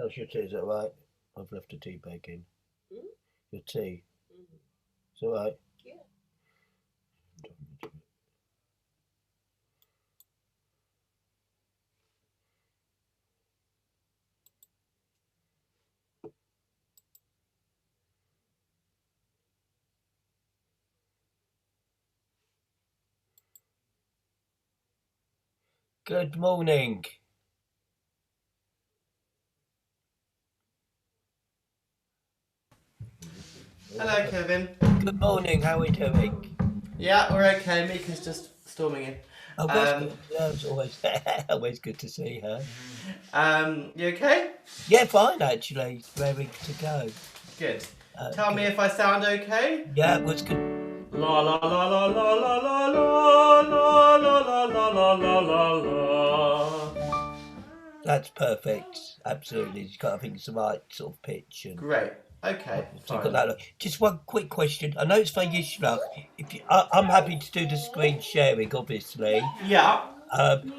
How's your tea? Is that right? I've left a tea bag in. Mm? Your tea? Mm-hmm. Is that right? Yeah. Good morning. Hello, Kevin. Good morning. How are we doing? Yeah, we're okay. Mika's just storming in. Oh, that's Um, good. Yeah, it's always always good to see her. you okay? Yeah, fine actually. Raring to go. Good. Tell me Good. if I sound okay. Yeah, it was good. La la la la la la la la la la la la la la la. That's perfect. Absolutely. You've got, I think it's the right sort of pitch and. Great. Okay, So you've got fine. that. Just one quick question. I know it's for Yishra. I'm happy to do the screen sharing, obviously. Yeah.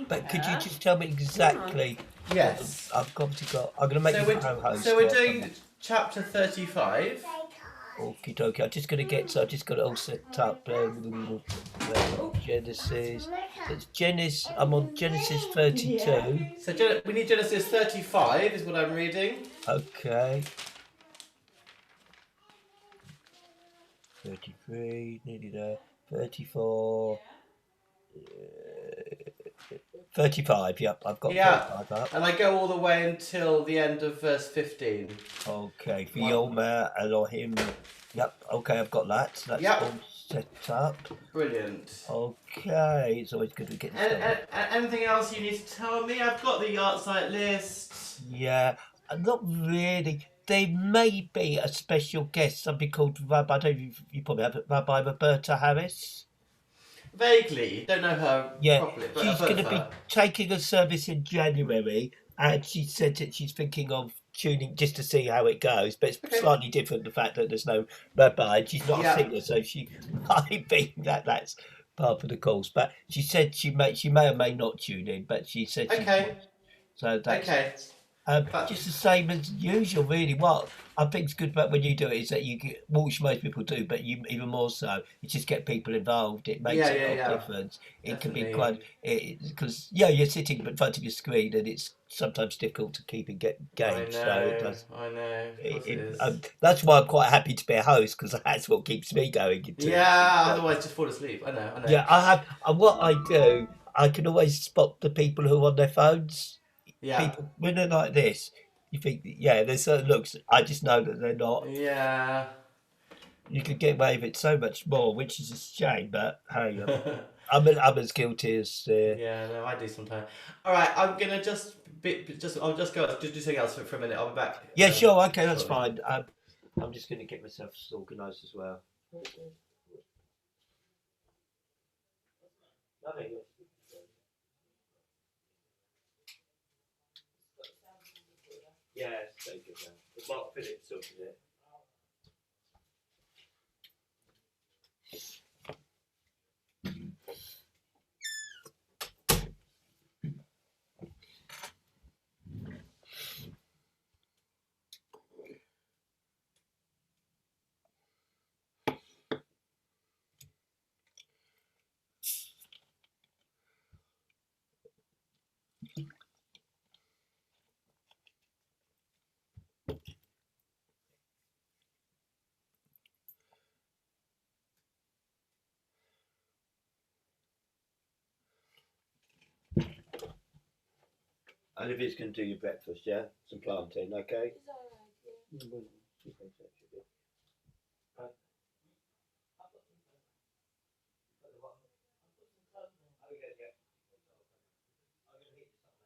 But could you just tell me exactly? Yes. I've obviously got. I'm going to make So you co-host. we're doing chapter 35. Okie dokie. I'm just going to get. So I just got it all set up. Genesis. It's Genesis. I'm on Genesis 32. So we need Genesis 35 is what I'm reading. Okay. 33. Nearly there. 34. 35, yep, I've got Yeah. 35 up. And I go all the way until the end of verse 15. Okay, Fioma, Elohim. Yep, okay, I've got that. So that's Yep. all set up. Brilliant. Okay, it's always good to get this done. Anything else you need to tell me? I've got the art site list. Yeah, not really. There may be a special guest, something called Rabbi, I don't know if you probably have it, Rabbi Roberta Harris. Vaguely. Don't know her Yeah, properly, but she's I've heard going of to be her. taking a service in January, and she said that she's thinking of tuning just to see how it goes. But it's Okay. slightly different the fact that there's no rabbi, and she's not Yeah. a singer, so she might be that's part of the course. But she said she may or may not tune in, but she said she Okay. would. So that's Okay. just the same as usual, really. What I think's good about when you do it is that you get, which most people do, but you even more so, you just get people involved. It makes Yeah, a yeah, lot of yeah. difference. It can be Definitely. quite because you're sitting in front of your screen, and it's sometimes difficult to keep engaged. So it does. I know. Of course it is. That's why I'm quite happy to be a host because that's what keeps me going. Yeah, otherwise just fall asleep. I know. Yeah, I have. And what I do, I can always spot the people who are on their phones. Yeah. People when they're like this, you think, yeah, there's certain looks. I just know that they're not. Yeah. You could get away with it so much more, which is a shame. But hey, I'm as guilty as. Yeah, no, I do sometimes. All right, I'm gonna I'll just go do something else for a minute. I'll be back. Yeah, sure, okay, that's shortly. fine. I'm just going to get myself organised as well. Nothing. Yeah, take it now. Mark Phillips sorted it. Olivia's going to do your breakfast, yeah? Some plantain, okay? It's alright, yeah. She thinks that should be. Right. Oh, yeah, yeah. I'm going to hit something.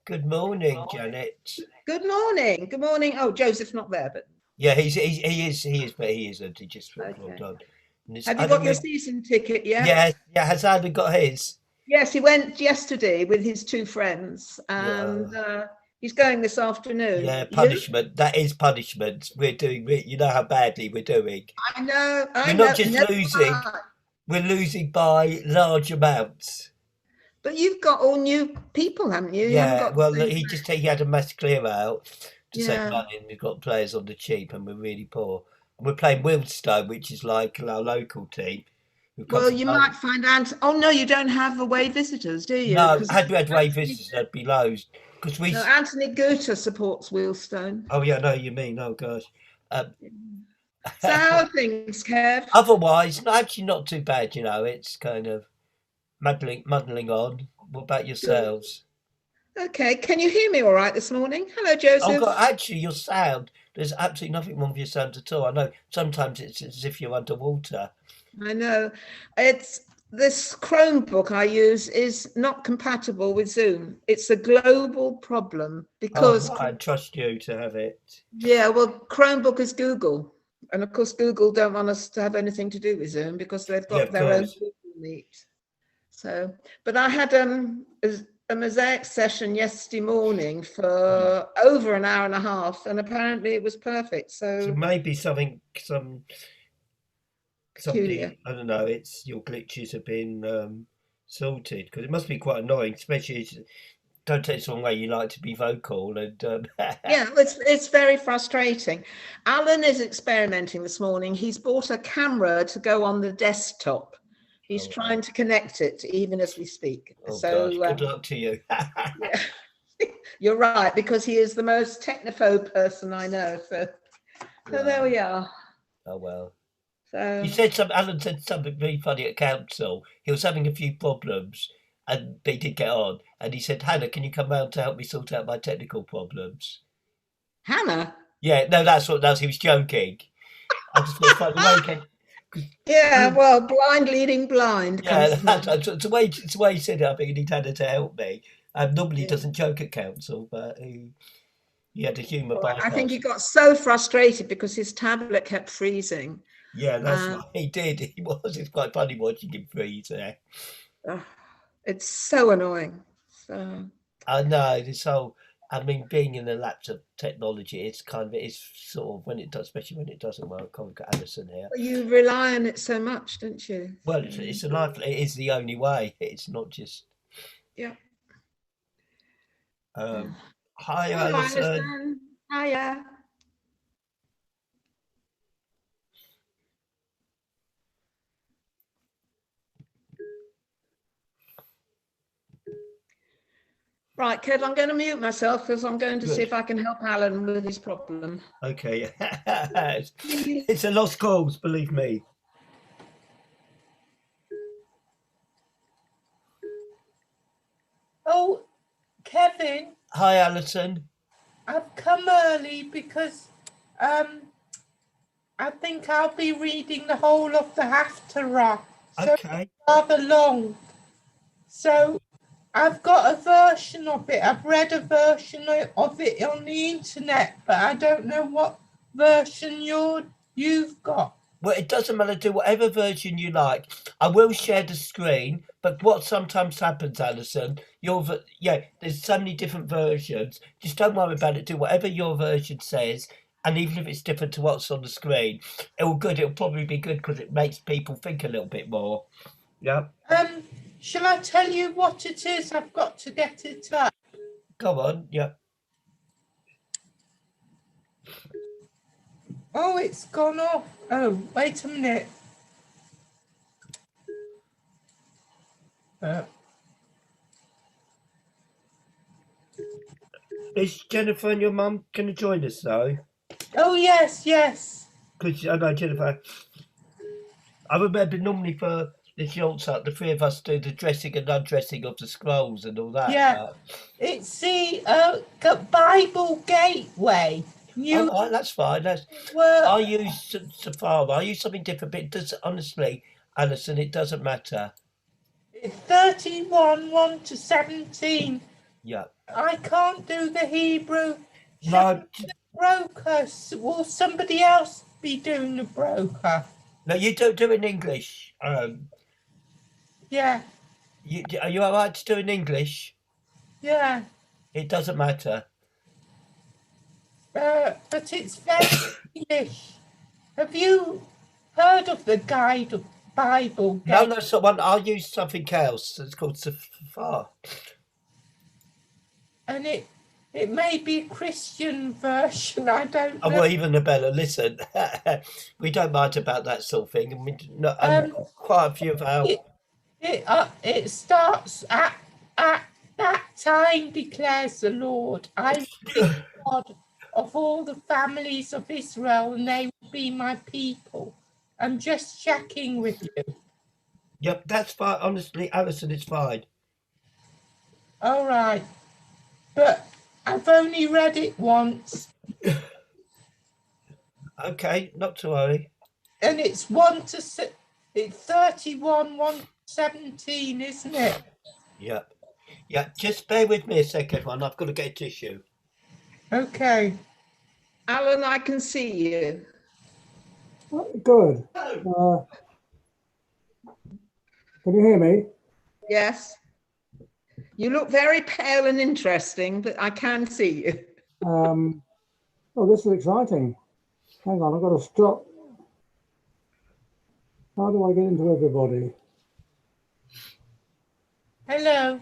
Good morning, Janet. Good morning. Good morning. Oh, Joseph's not there, but Yeah, he is, but he isn't. He just sort of logged okay. on. And it's Have you got Adam. your season ticket yet? Yeah, yeah. Has Adam got his? Yes, he went yesterday with his two friends, Yeah, and he's going this afternoon. yeah. You? Punishment. That is punishment. We're doing. You know how badly we're doing. I know. We're I not know. just No, losing. We're losing by large amounts. but you've got all new people, haven't you? You haven't Yeah. got the Well, same. he had a mass clear out to save Yeah. money, and we've got players on the cheap, and we're really poor. And we're playing Wilstone, which is like our local team. Who come Well, from you low. might find out. Oh no, you don't have away visitors, do you? No, Because had we had away visitors, that'd be loads. Because we. no, Anthony Goethe supports Wheelstone. Oh yeah, I know you mean. Oh gosh. Um, So how are things, Kev? otherwise, actually not too bad. It's kind of muddling on. What about yourselves? Okay, can you hear me all right this morning? Hello, Oh God, Joseph. actually, your sound. There's absolutely nothing wrong with your sound at all. I know sometimes it's as if you're underwater. I know. It's this Chromebook I use is not compatible with Zoom. It's a global problem because, Oh, I trust you to have it. yeah, well, Chromebook is Google. And of course, Google don't want us to have anything to do with Zoom because they've Yeah, got of their own course. Google Meet. So, but I had a mosaic session yesterday morning for over an hour and a half, and apparently it was perfect. So So maybe peculiar. somebody, I don't know. It's your glitches have been sorted because it must be quite annoying, especially. Don't take this the wrong way. You like to be vocal, and Yeah, it's very frustrating. Alan is experimenting this morning. He's bought a camera to go on the desktop. He's Oh, wow. trying to connect it even as we speak. Oh So gosh, good luck to you. yeah, you're right, because he is the most technophobe person I know. So there we are. Oh well. So Alan said something really funny at council. He was having a few problems and they did get on. And he said, Hannah, can you come round to help me sort out my technical problems? Hannah. Yeah, no, he was joking. I just thought it's funny. Yeah, well, blind leading blind. Yeah, Comes it's the way he said it. I think he needed Hannah to help me. Normally he yeah. doesn't joke at council, but he had a humour Well, I think he bypass. got so frustrated because his tablet kept freezing. Yeah, that's what he did. He was. It's quite funny watching him freeze there. It's so annoying. So I know this whole. I mean, being in the laptop technology, it's sort of when it does, especially when it doesn't work. I've got Alison here. you rely on it so much, don't you? Well, it's a life. It is the only way. It's not just. Yeah. Hi, Hello, Alison. Alison. Hiya. Right, Kev, I'm going to mute myself because I'm going to see if I can help Alan with his problem. Okay. It's a lost cause, believe me. Oh, Kevin, Hi, Alison. I've come early because I think I'll be reading the whole of the Haftarah. So Okay. it's rather long. So I've got a version of it. I've read a version of it on the internet, but I don't know what version you've got. Well, it doesn't matter. Do whatever version you like. I will share the screen, but what sometimes happens, Alison, there's so many different versions. Just don't worry about it. Do whatever your version says, and even if it's different to what's on the screen, it'll probably be good because it makes people think a little bit more. Yeah. Shall I tell you what it is? I've got to get it up. Go on. Yeah. Oh, it's gone off. Oh, wait a minute. Is Jennifer and your mum going to join us though? Oh, yes. Because I know Jennifer. I remember normally for the Yolts, the three of us do the dressing and undressing of the scrolls and all that. Yeah. It's the Bible Gateway. Oh, that's fine. I use Safari. I use something different, but honestly, Alison, it doesn't matter. 31, 1 to 17. Yeah. I can't do the Hebrew. No, Broker. Will somebody else be doing the broker? no, you don't do in English. Yeah, Are you all right to do in English? yeah. It doesn't matter. But it's very English. Have you heard of the Guide of Bible? No, no, someone. I'll use something else. It's called Safar. And it may be a Christian version. I don't Oh, know. well, even better. Listen, we don't mind about that sort of thing, and and quite a few of our. It starts at that time, declares the Lord. I will be the God of all the families of Israel, and they will be my people. I'm just checking with you. Yep, that's fine. Honestly, Alison, it's fine. All right, but I've only read it once, Okay, not to worry. and it's 31, 1 to 17, isn't it? Yep. Yeah, just bear with me a second, everyone. I've got to get a tissue. Okay. Alan, I can see you. Good. Can you hear me? Yes. You look very pale and interesting, but I can see you. Oh, this is exciting. Hang on, I've got to stop. How do I get into everybody? Hello.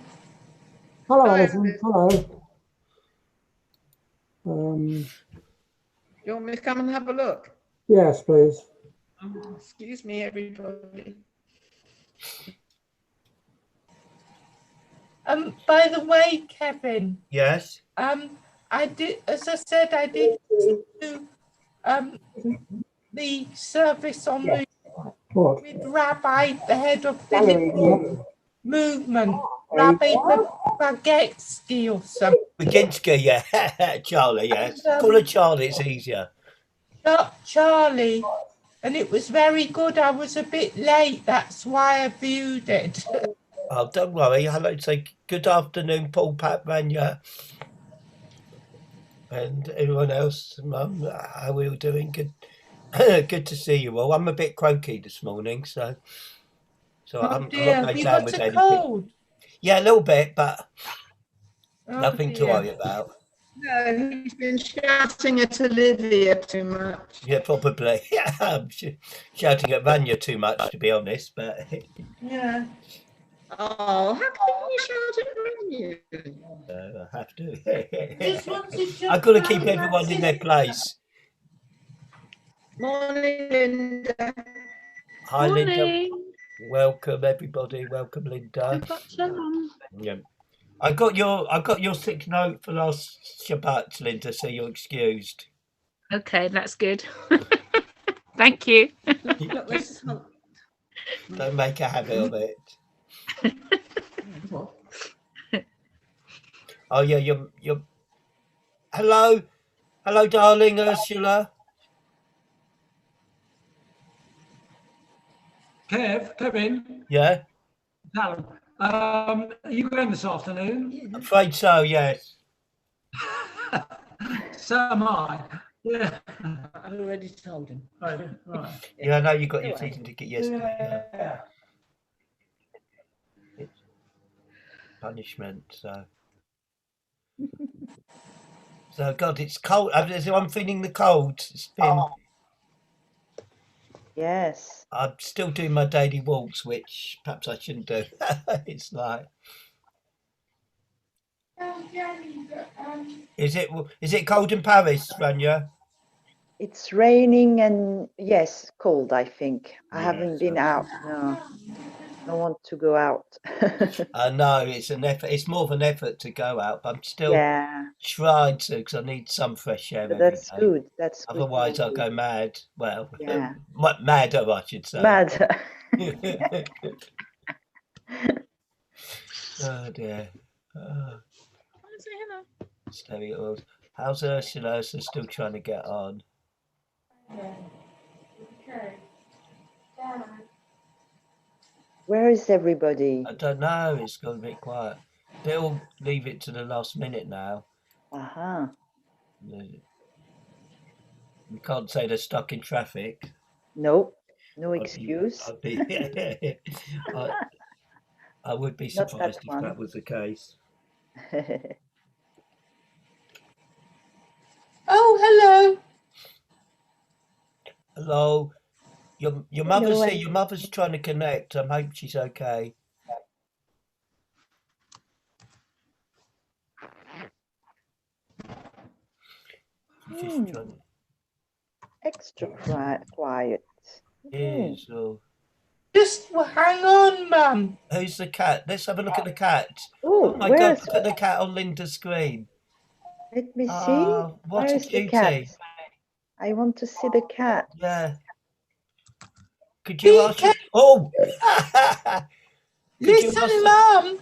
Hello, Hi, Alison. Hello. You want me to come and have a look? Yes, please. Excuse me, everybody. By the way, Kevin, Yes. I did, as I said, I did do the service on the What? with Rabbi, the head of the Hebrew movement, Rabbi Bagetsky or something. Baginski, yeah. Charlie, yes. Call her Charlie, it's easier. Charlie, and it was very good. I was a bit late, that's why I viewed it. Oh, don't worry. Hello, say good afternoon, Paul, Pat, Vanya, and everyone else. Mum, how are we all doing? Good. Good to see you all. I'm a bit croaky this morning, so I'm not Dear, going have you down got with a anything. cold? Yeah, a little bit, but nothing to dear. worry about. No, he's been shouting at Olivia too much. Yeah, probably. I'm shouting at Vanya too much, to be honest, but Yeah. Oh, how can you shout at Olivia? I have to. This one's a I've got to keep everyone in their place. Morning, Linda. Hi, Linda. Morning. Welcome, everybody. Welcome, Linda. Shabbat shalom. Yeah. I got your sick note for last Shabbat, Linda, so you're excused. Okay, that's good. Thank you. Look, this is Don't make a habit of it. Oh yeah, you're hello, darling Ursula. Kevin, Yeah, Alan, are you going this afternoon? I'm afraid so. Yes. So am I. Yeah. I already told him. Right. Yeah, I know you got your season ticket yesterday. Yeah. It's punishment. So God, it's cold. I'm feeling the cold. It's been. Yes. I'm still doing my daily walks, which perhaps I shouldn't do. It's like. Is it cold in Paris, Rania? It's raining and yes, cold, I think. I Yeah, haven't been so- out. No. I want to go out. I know it's an effort. It's more of an effort to go out, but I'm still Yeah, trying to because I need some fresh air but every that's day. good. That's good. Otherwise, I'll go mad. Well, Yeah. madder, I should say. Mad. Oh dear. Oh, Say hello. Stevie Oils. How's Ursula? Ursula's still trying to get on. Where is everybody? I don't know. It's gone a bit quiet. They'll leave it to the last minute now. Aha. You can't say they're stuck in traffic. No, no I'd be, excuse. I'd be, I would be Not that surprised if one. that was the case. Oh, hello. Hello, your mother's Hello, here. Your mother's trying to connect. I hope she's okay. She's just trying Extra quiet. to. So Just hang on, Mum. who's the cat? Let's have a look at the cat. Oh, Oh my God! where's? Look at the cat on Linda's screen. Let me see. Oh, what Where a is the cutie! cat? I want to see the cat. Yeah. Could you ask? Oh. Could you Listen, ask- Mum.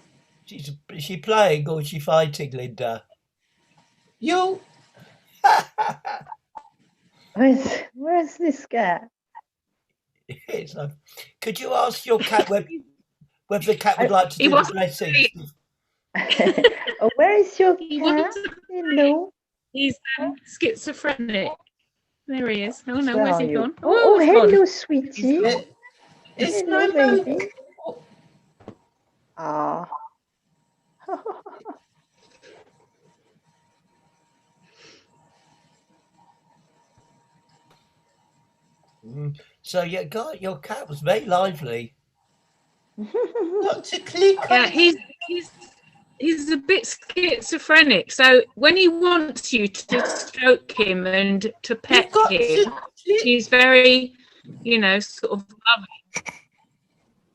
Is she playing or is she fighting, Linda? You. Where's this cat? It's like, could you ask your cat whether the cat would like to do the blessings? Oh, where is your He cat? wants to Hello. He's schizophrenic. There he is. Oh no, Where where's are he you? gone? Oh, he's gone. hello, sweetie. It's Hello, my mum. baby. Ah. So yeah, God, your cat was very lively. Got to click Yeah, on. he's a bit schizophrenic. So when he wants you to stroke him and to You've pet got him, to click. he's very, sort of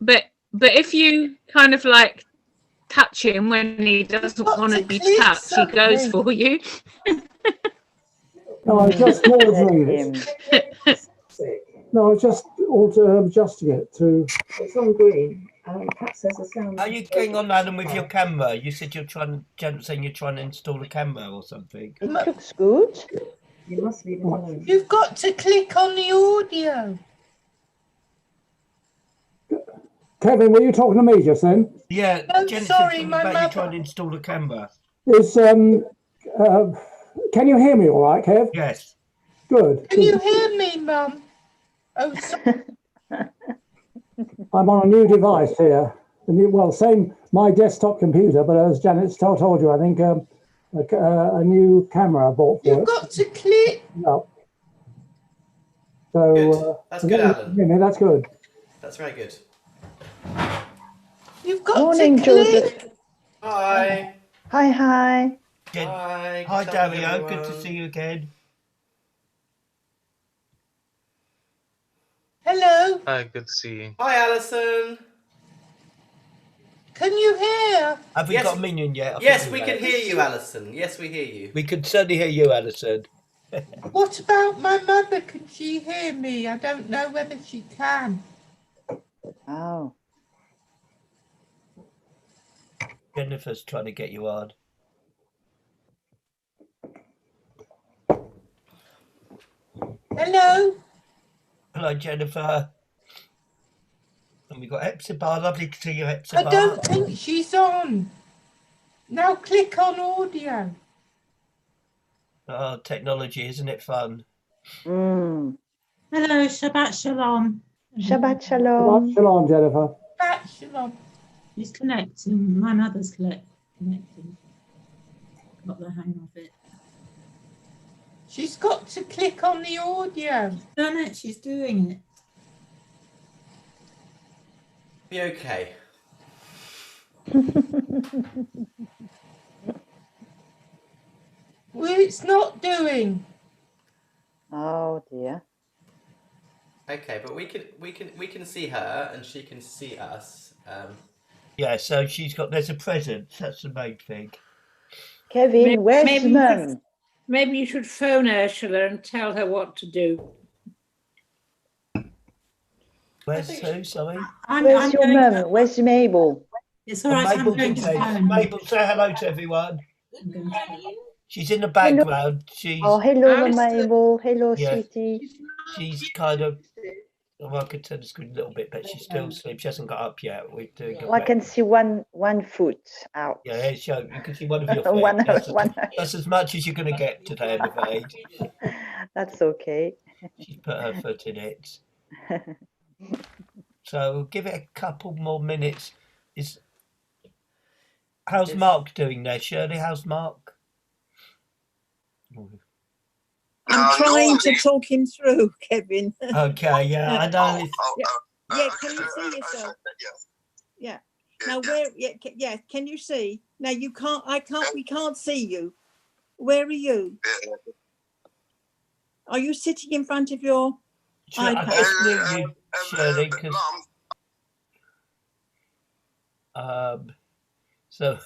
loving. But if you kind of like touch him when he doesn't got want to to be click touched, he goes something. for you. No, I just ordering Him. it. No, I just adjusting it to. It's on green. Cat says the sound. Are you getting on, Alan, with your camera? You said you're saying you're trying to install a camera or something. It looks good. You must leave it alone. You've got to click on the audio. Kevin, were you talking to me just then? Yeah, Oh, Jen said sorry, something my about you mother. trying to install a camera. Is can you hear me all right, Kev? Yes. Good. Can you hear me, Mum? Oh, sorry. I'm on a new device here. Same my desktop computer, but as Janet's told you, I think a new camera I bought for You've it. got to click. No. So Good. That's good, Alan. hear me, that's good. That's very good. You've got Morning, to click. Joseph. Hi. Hi. Jen, Hi. hi, Good afternoon, Dario. Good to everyone. see you again. Hello. Hi, good to see you. Hi, Alison. Can you hear? Have we Yes. got a minion yet? I Yes, think we have. can hear you, Alison. Yes, we hear you. We can certainly hear you, Alison. What about my mother? Can she hear me? I don't know whether she can. Oh. Jennifer's trying to get you on. Hello. Hello, Jennifer. And we've got Hepzibah. Lovely to see you, Hepzibah. I don't think she's on. Now click on audio. Oh, technology, isn't it fun? Mm. Hello, Shabbat Shalom. Shabbat Shalom. Shalom, Jennifer. Bachelor. He's connecting. My mother's connecting. Got the hang of it. She's got to click on the audio. Done it. She's doing it. Be okay. Well, it's not doing. Oh dear. Okay, but we can see her and she can see us. Yeah, so there's a presence. That's the main thing. Kevin, where's maybe Mum? Maybe you should phone Ursula and tell her what to do. Where's who, sorry? Where's your mum? Where's Mabel? It's all right. Mabel, I'm going to did say- phone. Mabel, say hello to everyone. I'm going to phone. She's in the background. She's Oh, hello, Alison. Mabel. Hello, Yeah. sweetie. she's kind of Well, I could turn the screen a little bit, but she's still asleep. She hasn't got up yet. We're doing Well, I can see one foot out. Yeah, you can see one of your feet. One- That's as much as you're going to get today, I'm afraid. That's okay. She's put her foot in it. So we'll give it a couple more minutes. How's Mark doing there, Shirley? How's Mark? I'm trying to talk him through, Kevin. Okay, yeah, I know. Yeah, can you see yourself? Yeah. Now where? Yeah. Can you see? Now you can't. I can't. We can't see you. Where are you? Are you sitting in front of your I iPad? just knew you, Shirley, because so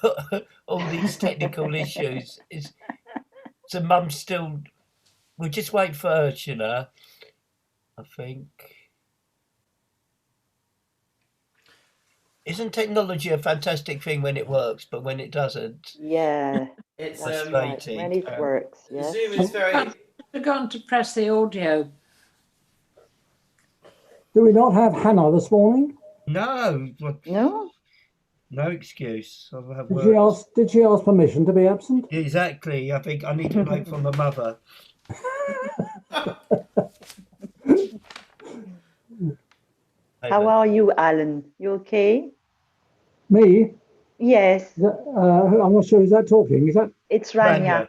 all these technical issues is. So Mum's still. We'll just wait for Ursula, I think. Isn't technology a fantastic thing when it works, but when it doesn't? Yeah. It's frustrating. When it works, yeah. Zoom is very. I've forgotten to press the audio. Do we not have Hannah this morning? No. No. No excuse. I'll have Did she ask permission to be absent? Exactly. I think I need to know from her mother. How are you, Alan? You okay? Me? Yes. I'm not sure. Is that talking? Is that? It's Rania.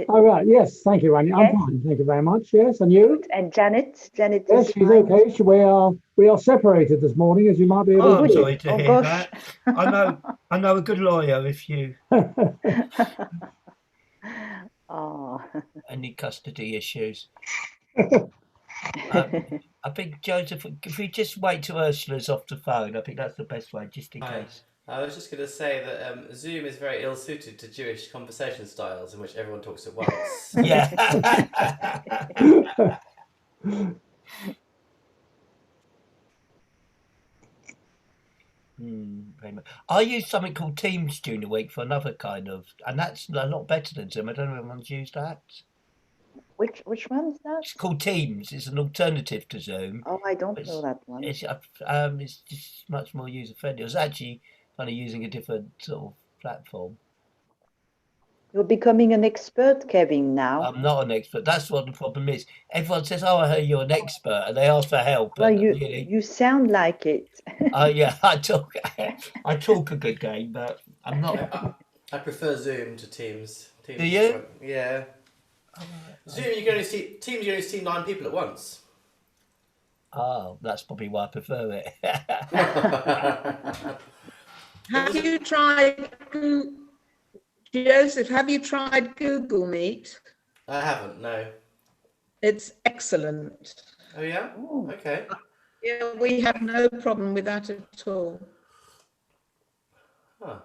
Oh, right. Yes. Thank you, Rania. I'm fine. Thank you very much. Yes. And you? And Janet? Janet Yes, is she's fine. okay. We are separated this morning, as you might be able Oh, to I'm see. sorry to hear that. I know a good lawyer if you Oh. any custody issues. I think, Joseph, if we just wait till Ursula's off the phone, I think that's the best way, just in case. I was just going to say that Zoom is very ill-suited to Jewish conversation styles in which everyone talks at once. Yeah. Very much. I use something called Teams during the week for another kind of, and that's a lot better than Zoom. I don't know if anyone's used that. Which one's that? It's called Teams. It's an alternative to Zoom. Oh, I don't know that one. It's just much more user friendly. I was actually kind of using a different sort of platform. You're becoming an expert, Kevin, now. I'm not an expert. That's what the problem is. Everyone says, "Oh, I heard you're an expert," and they ask for help. Well, and you sound like it. Oh yeah, I talk a good game, but I'm not. I prefer Zoom to Teams. Teams Do you? Yeah. Zoom, you can only see Teams. You can only see 9 people at once. Oh, that's probably why I prefer it. Have you tried, Joseph, have you tried Google Meet? I haven't, no. It's excellent. Oh, yeah? Okay. Yeah, we have no problem with that at all. Huh.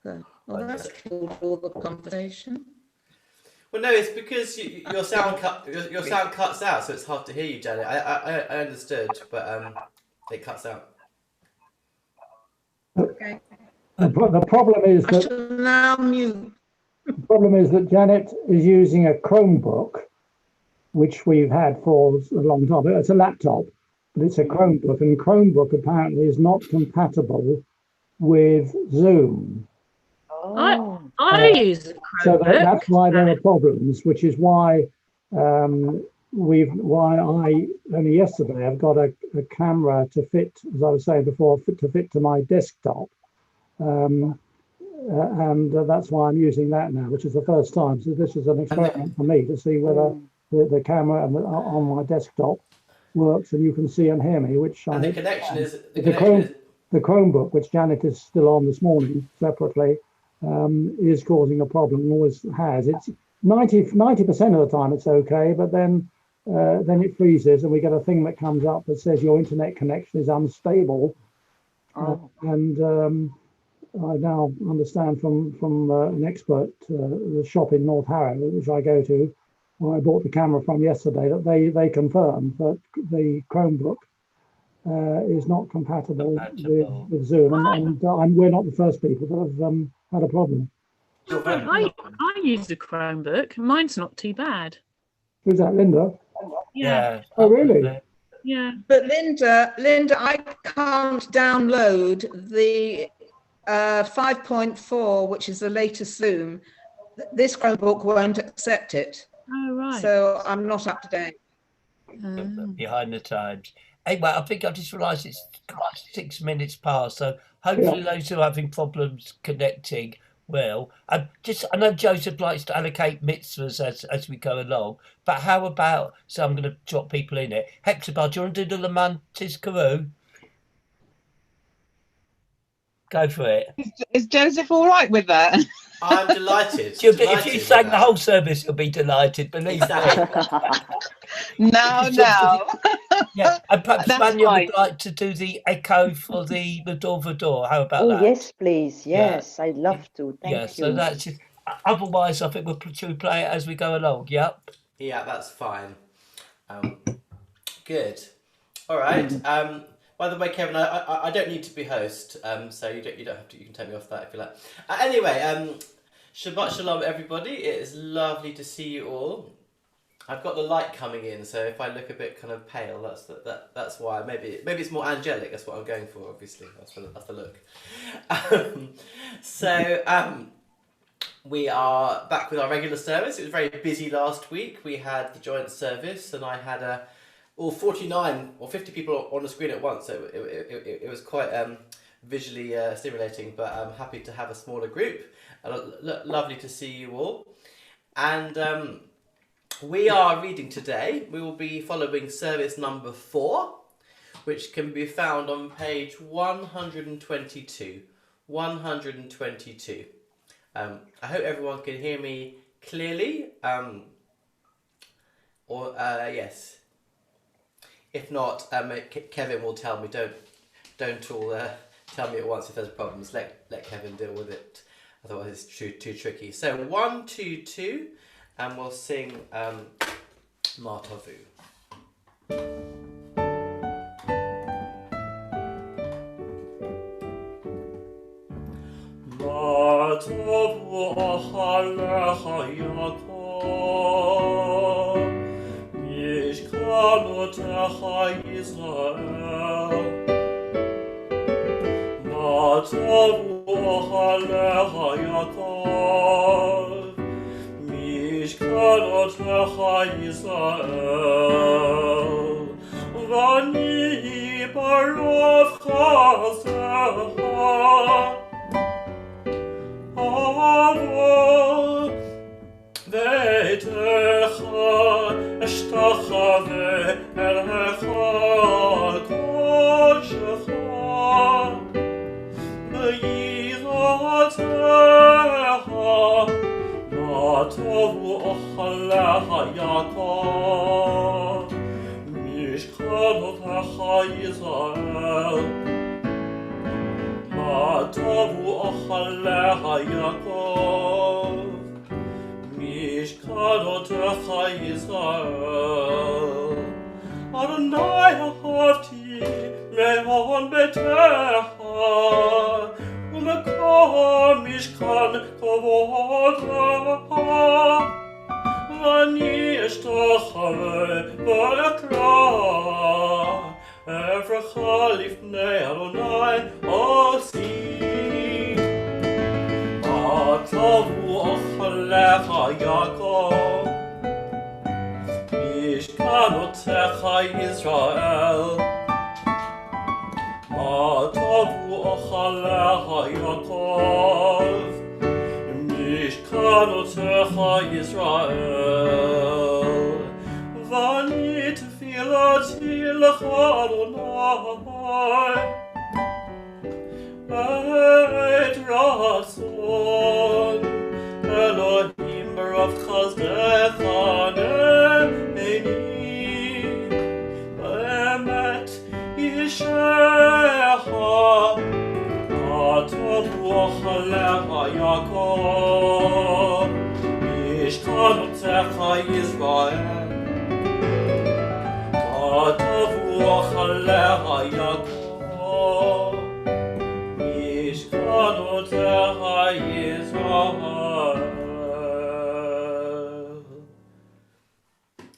So, well, that's killed all the conversation. Well, no, it's because your sound cuts out, so it's hard to hear you, Janet. I understood, but it cuts out. Okay. The problem is I shall now mute. The problem is that Janet is using a Chromebook, which we've had for a long time. It's a laptop, but it's a Chromebook, and Chromebook apparently is not compatible with Zoom. I use a Chromebook. So that's why there are problems, which is why why I only yesterday I've got a camera to fit, as I was saying before, to fit to my desktop. And that's why I'm using that now, which is the first time. So this is an experiment for me to see whether the camera on my desktop works and you can see and hear me. Which and the connection is the Chromebook, which Janet is still on this morning separately, is causing a problem. And always has. It's 90% of the time it's okay, but then it freezes and we get a thing that comes up that says your internet connection is unstable. And I now understand from an expert, the shop in North Harrow, which I go to, where I bought the camera from yesterday, that they confirmed that the Chromebook is not compatible with Zoom, and we're not the first people that have had a problem. I use a Chromebook. Mine's not too bad. Who's that, Linda? Yeah. Oh, really? Yeah. But Linda, I can't download the 5.4, which is the latest Zoom. This Chromebook won't accept it. Oh, right. So I'm not up to date. Behind the times. Anyway, I think I just realised it's 6 minutes past, so hopefully those who are having problems connecting will. I know Joseph likes to allocate mitzvahs as we go along, but how about, so I'm going to drop people in it. Hexabar, do you want to do the Lamantis Karoo? Go for it. Is Joseph all right with that? I'm delighted. If you sang the whole service, you'll be delighted, believe me. No. Yeah, and perhaps That's Manuel fine. would like to do the echo for the door for door. How about that? Yes, please. Yes, I'd love to. Thank you. So that's just, otherwise, I think should we play it as we go along? Yep. Yeah, that's fine. Good. All right. By the way, Kevin, I don't need to be host, so you don't have to. You can take me off that if you like. Anyway, Shabbat Shalom, everybody. It is lovely to see you all. I've got the light coming in, so if I look a bit kind of pale, that's why. Maybe it's more angelic. That's what I'm going for. Obviously, that's the look. We are back with our regular service. It was very busy last week. We had the joint service, and I had 49 or 50 people on the screen at once. So it was quite visually stimulating, but I'm happy to have a smaller group. Lovely to see you all. And we are reading today. We will be following service number 4, which can be found on page 122. 122. I hope everyone can hear me clearly. Yes. If not, Kevin will tell me. Don't all tell me at once if there's problems. Let Kevin deal with it. Otherwise, it's too tricky. So 1, 2, 2, and we'll sing Martavu. Martavu achalecha Yaakov, Mishkanotecha Yisrael. Martavu achalecha Yaakov, Mishkanotecha Yisrael. Vani barov chasecha, Avo veitecha eshtachave elecha kodshecha be'yiratecha matovu ochalecha Yaakov mishkanotecha Yisrael. Matovu ochalecha Yaakov, Mishkanotecha Yisrael. Adonai ahavti me'on betecha, u'mekom mishkan kovodecha. V'ani eshtachave v'ekra, Evrecha lifnei Adonai osi. Matavu ochalecha Yaakov, Mishkanotecha Yisrael. Matavu ochalecha Yaakov, Mishkanotecha Yisrael. Vani tefilati lecha Adonai, et ratzon Elohim b'rav chazdecha ne'eni, be'emet yishecha. Matavu ochalecha Yaakov, Mishkanotecha Yisrael. Matavu ochalecha Yaakov, Mishkanotecha Yisrael.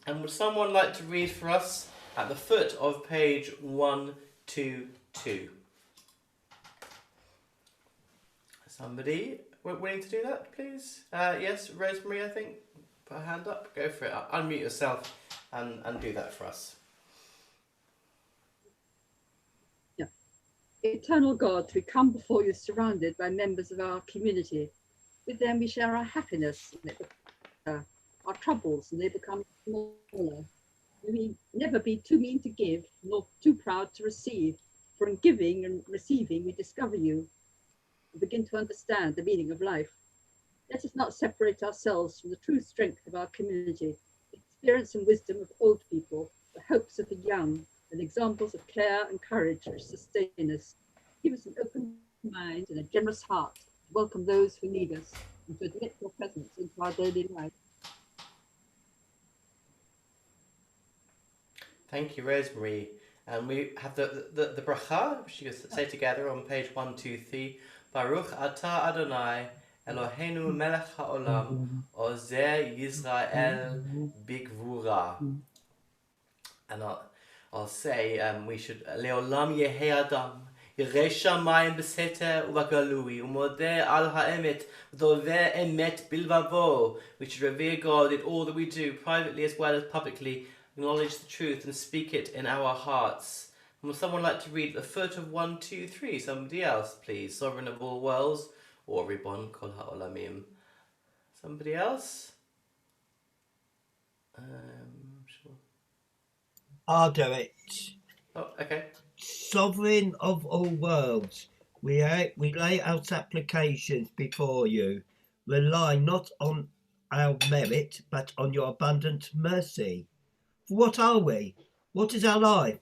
And would someone like to read for us at the foot of page 122. Somebody willing to do that, please? Yes, Rosemary, I think. Put a hand up. Go for it. Unmute yourself and do that for us. Eternal God, we come before you surrounded by members of our community. With them we share our happiness, and our troubles, and they become smaller. May we never be too mean to give, nor too proud to receive. For in giving and receiving we discover you, and begin to understand the meaning of life. Let us not separate ourselves from the true strength of our community, the experience and wisdom of old people, the hopes of the young, and examples of care and courage which sustain us. Give us an open mind and a generous heart to welcome those who need us and to admit your presence into our daily life. Thank you, Rosemary. And we have the bracha, which you can say together on page 123. Baruch atah Adonai, Eloheinu melech haolam, Ozeh Yisrael bigvura. And I'll say we should Leolam Yehei Adam Yirei Shamayim B'seter U'Bagalui U'Modeh Al Ha'emet V'Doveh Emet Bilvavo. We should revere God in all that we do, privately as well as publicly, acknowledge the truth and speak it in our hearts. And would someone like to read the foot of 123? Somebody else, please. Sovereign of all worlds, or Ribbon Kol Ha'olamim. Somebody else? Sure. I'll do it. Oh, okay. Sovereign of all worlds, we lay our supplications before you, rely not on our merit, but on your abundant mercy. For what are we? What is our life?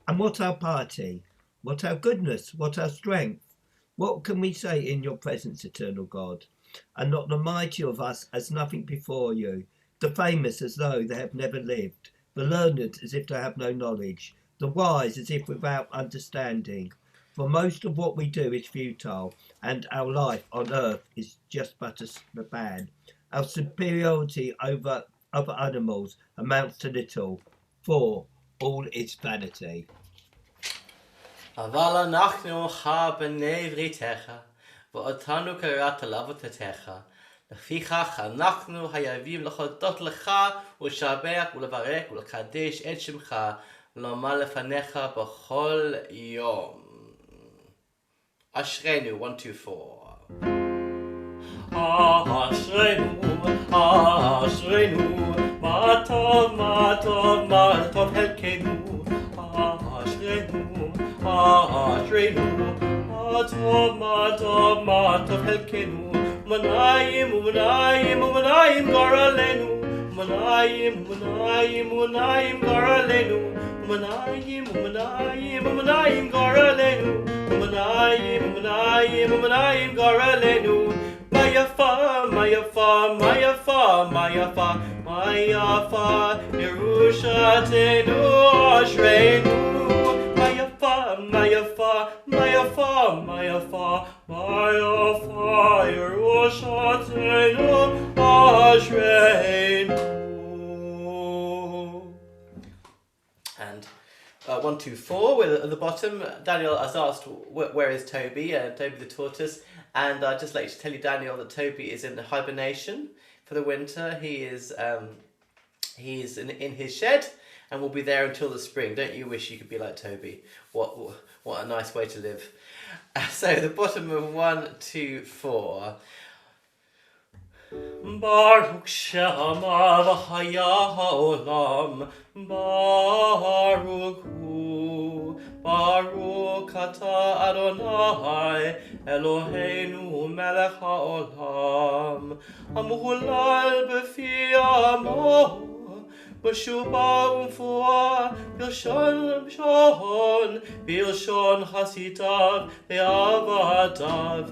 And what our piety? What our goodness? What our strength? What can we say in your presence, eternal God? And not the mighty of us as nothing before you, the famous as though they have never lived, the learned as if they have no knowledge, the wise as if without understanding. For most of what we do is futile, and our life on earth is just but a span. Our superiority over other animals amounts to little, for all is vanity. אבל אנחנו בני בריתך, ואותנו קראת לעבודתך. לפיכך אנחנו חייבים להודות לך ולשבח ולברך ולקדש את שמך ולומר לפניך בכל יום. אשרינו, 1, 2, 4. אשרינו, מה טוב, מה טוב, מה טוב חלקנו. אשרינו, אשרינו, מה טוב, מה טוב, מה טוב חלקנו. ומנעים ומנעים ומנעים גורלנו. ומנעים ומנעים ומנעים גורלנו. ומנעים ומנעים ומנעים גורלנו. ומנעים ומנעים ומנעים גורלנו. מה יפה, מה יפה, מה יפה, מה יפה, מה יפה, ירושתנו אשרינו. מה יפה, מה יפה, מה יפה, מה יפה, מה יפה, ירושתנו אשרינו. And 1, 2, 4, with at the bottom, Daniel has asked, where is Toby? Toby the tortoise. And I'd just like to tell you, Daniel, that Toby is in hibernation for the winter. He's in his shed and will be there until the spring. Don't you wish you could be like Toby? What a nice way to live. So the bottom of 1, 2, 4. Baruch Shema v'haya ha'olam, Baruch Hu, Baruch Atah Adonai, Eloheinu melech ha'olam, Hamulal b'fi amo, B'shuba umfua, Bilshon chasitav, Be'avadav,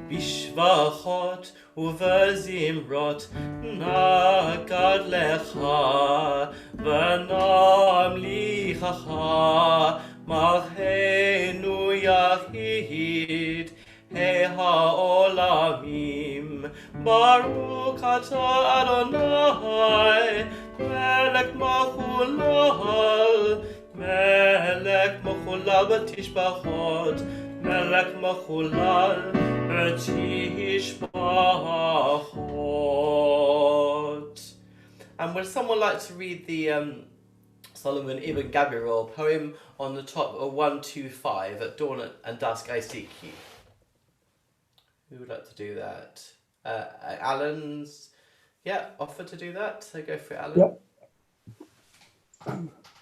Bishvachot ובזמרות נגד לך ונמליכך מלכנו יחיד העולמים ברוך אתה אדוני Melech Machulal, Melech Machulal B'Tishbachot, Melech Machulal B'Tishbachot. And would someone like to read the Solomon Ibn Gabriel poem on the top of 125, At Dawn and Dusk I Seek You? Who would like to do that? Alan's, offer to do that. So go for it, Alan. Yep.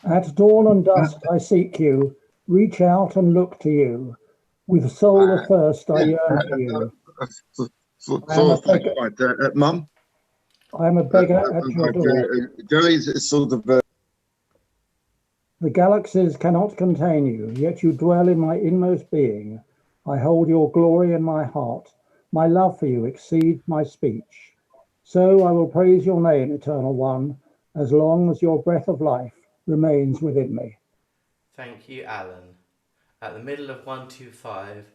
At dawn and dusk I seek you, reach out and look to you. With soul athirst I yearn for you. Mum? I am a beggar at your door. Jerry's sort of. The galaxies cannot contain you, yet you dwell in my inmost being. I hold your glory in my heart. My love for you exceeds my speech. So I will praise your name, Eternal One, as long as your breath of life remains within me. Thank you, Alan. At the middle of 125.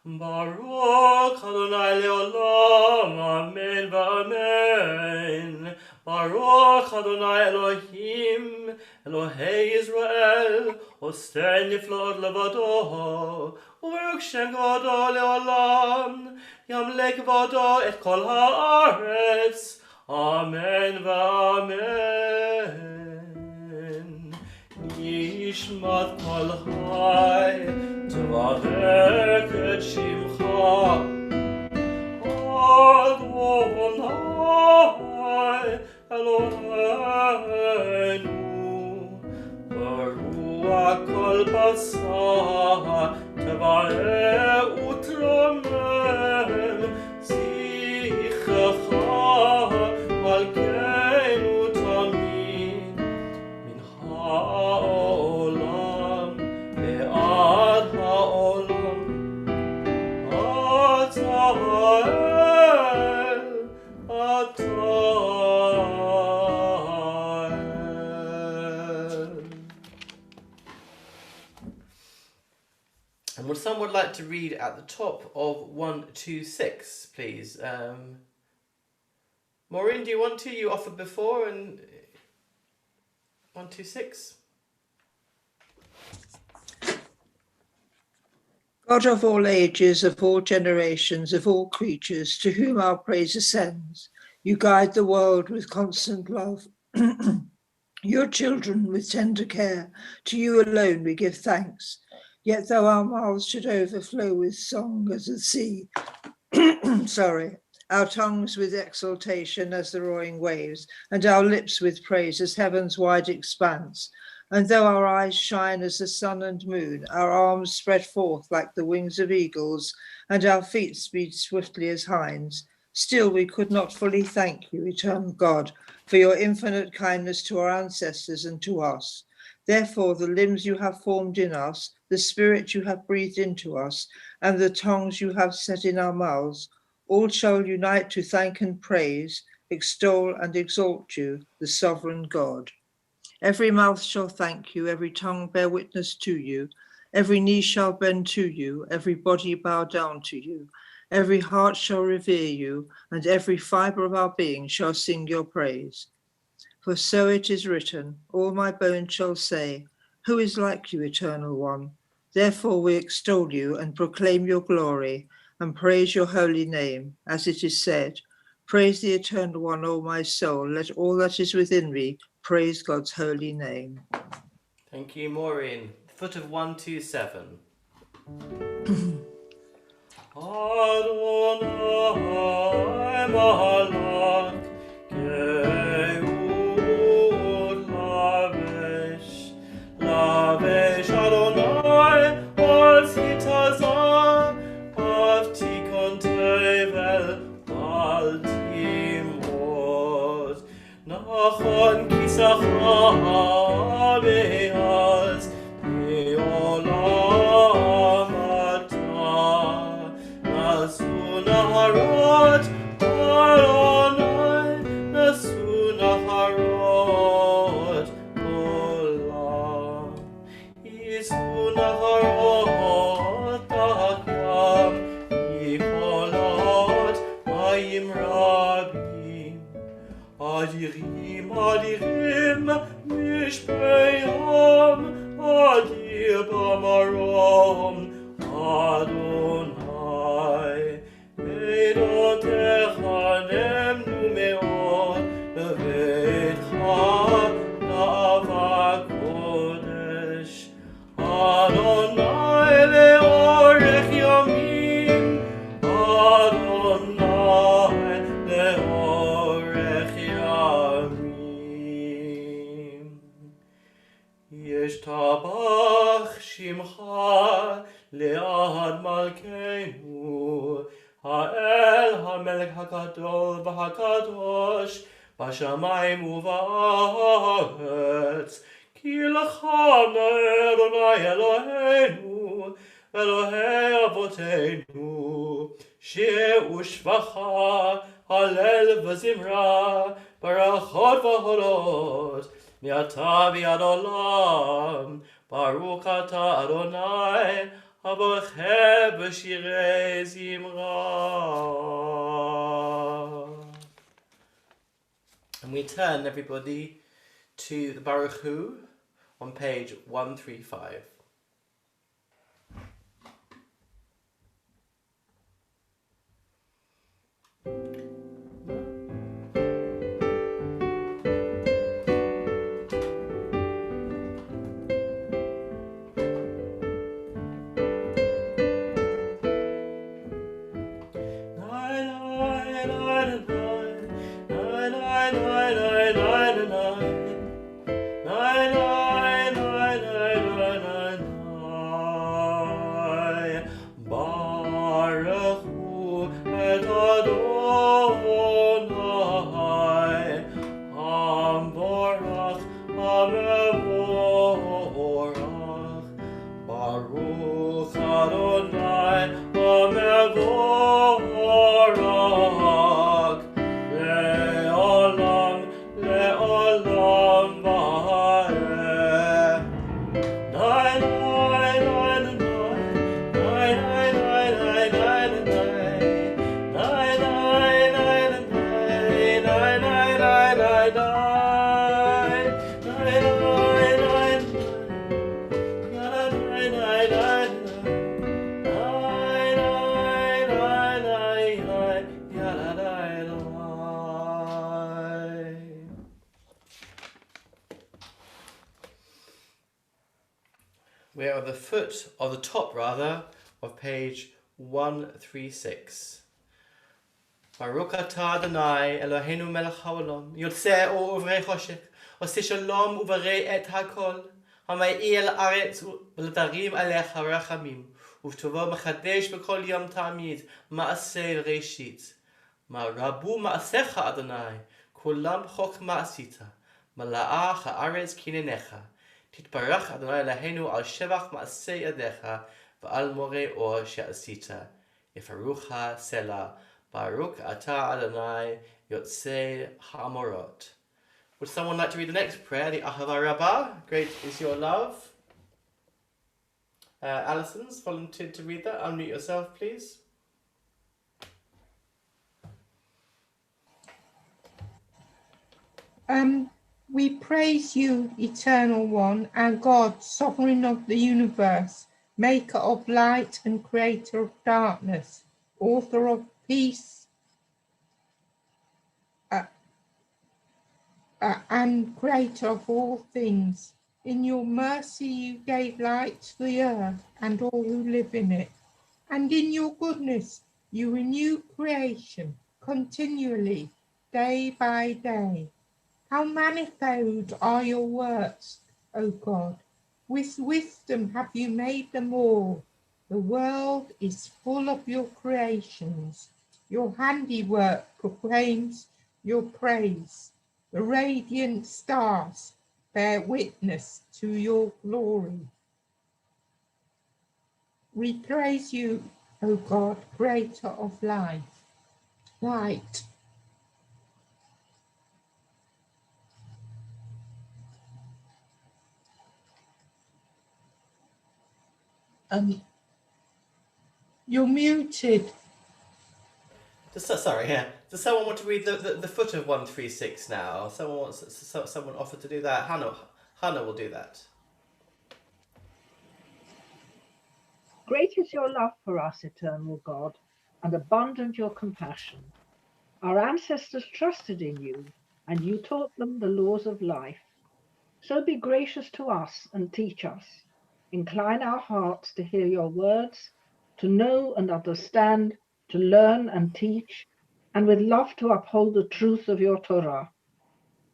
Baruch Adonai Leolam, Amen v'Amen. Baruch Adonai Elohim, Elohei Israel, Oseh niflot levado, u'baruch Shem kvodo leolam, yamlek kvodo et kol haaretz. Amen v'Amen. Nishmat kol chai, tvarek et shimcha. Adonai Eloheinu, Baruch kol basar, tvarek utromem, zichcha malkeinu tamid, min ha'olam ve'ad ha'olam. And would someone like to read at the top of 126, please? Maureen, do you want to? You offered before, and 126. God of all ages, of all generations, of all creatures, to whom our praise ascends, you guide the world with constant love. Your children with tender care, to you alone we give thanks. Yet though our mouths should overflow with song as the sea, our tongues with exultation as the roaring waves, and our lips with praise as heaven's wide expanse. And though our eyes shine as the sun and moon, our arms spread forth like the wings of eagles, and our feet speed swiftly as hinds, still we could not fully thank you, eternal God, for your infinite kindness to our ancestors and to us. Therefore, the limbs you have formed in us, the spirit you have breathed into us, and the tongues you have set in our mouths, all shall unite to thank and praise, extol and exalt you, the sovereign God. Every mouth shall thank you, every tongue bear witness to you, every knee shall bend to you, every body bow down to you, every heart shall revere you, and every fibre of our being shall sing your praise. For so it is written, all my bones shall say, who is like you, Eternal One? Therefore we extol you and proclaim your glory and praise your holy name, as it is said, praise the Eternal One, O my soul, let all that is within me praise God's holy name. Thank you, Maureen. Foot of 127. Adonai malach geud lavesh Adonai al sitazah avtikon tevel al timot nachon kisachah be'az be'olam atah nasu naharot Adonai nasu naharot olam isu naharot takyam yicholot mayim rabim Adirim, adirim, mishpeyam, adir bamarom, Adonai. Eidotecha nemnu meod, beveitcha na'ava kodesh. Adonai leorech yamim, Adonai leorech yamim. Yeshtabach shimcha le'ad malkeinu, ha'el ha'melech ha'gadol v'ha'kadosh, b'shamayim u'ba'aretz, ki l'cham Adonai Eloheinu, Elohei Avoteinu, shir u'shvacha, halel v'zimra, barachot v'hodot, mi'ata v'ad olam, Baruch ata Adonai, Habocheh b'shirei zimra. And we turn, everybody, to the Baruch Hu on page 135. Baruch Adonai Hamevorach Le'olam Le'olam Va'eh. Nai nai nai nai nai nai nai nai nai nai nai nai nai nai nai. We are at the foot of the top, rather, of page 136. Baruch atah Adonai Eloheinu melech haolam, yotzeh or uvrei choshek, oseh shalom uvarei et hakol, hama'ir la'aretz v'letarim alecha rachamim, uv'tovo mechadesh b'kol yom ta'amid, ma'aseh v'reishit. Ma'rabu ma'asecha Adonai, kulam chokma asita, mala'ah ha'aretz kinenecha. תתברך אדוני אלוהינו על שבח מעשי ידיך ועל מורה אור שעשית. יפרוך סלע. ברוך אתה אדוני יוצא האמורות. Would someone like to read the next prayer, the Ahava Rabbah? Great is your love. Alison's volunteered to read that. Unmute yourself, please. We praise you, Eternal One, and God, Sovereign of the universe, Maker of light and Creator of darkness, Author of peace and Creator of all things. In your mercy you gave light to the earth and all who live in it, and in your goodness you renew creation continually, day by day. How manifold are your works, O God! With wisdom have you made them all. The world is full of your creations. Your handiwork proclaims your praise. The radiant stars bear witness to your glory. We praise you, O God, Creator of light. You're muted. Sorry, yeah. Does someone want to read the foot of 136 now? Someone offered to do that. Hannah will do that. Great is your love for us, eternal God, and abundant your compassion. Our ancestors trusted in you, and you taught them the laws of life. So be gracious to us and teach us. Incline our hearts to hear your words, to know and understand, to learn and teach, and with love to uphold the truth of your Torah.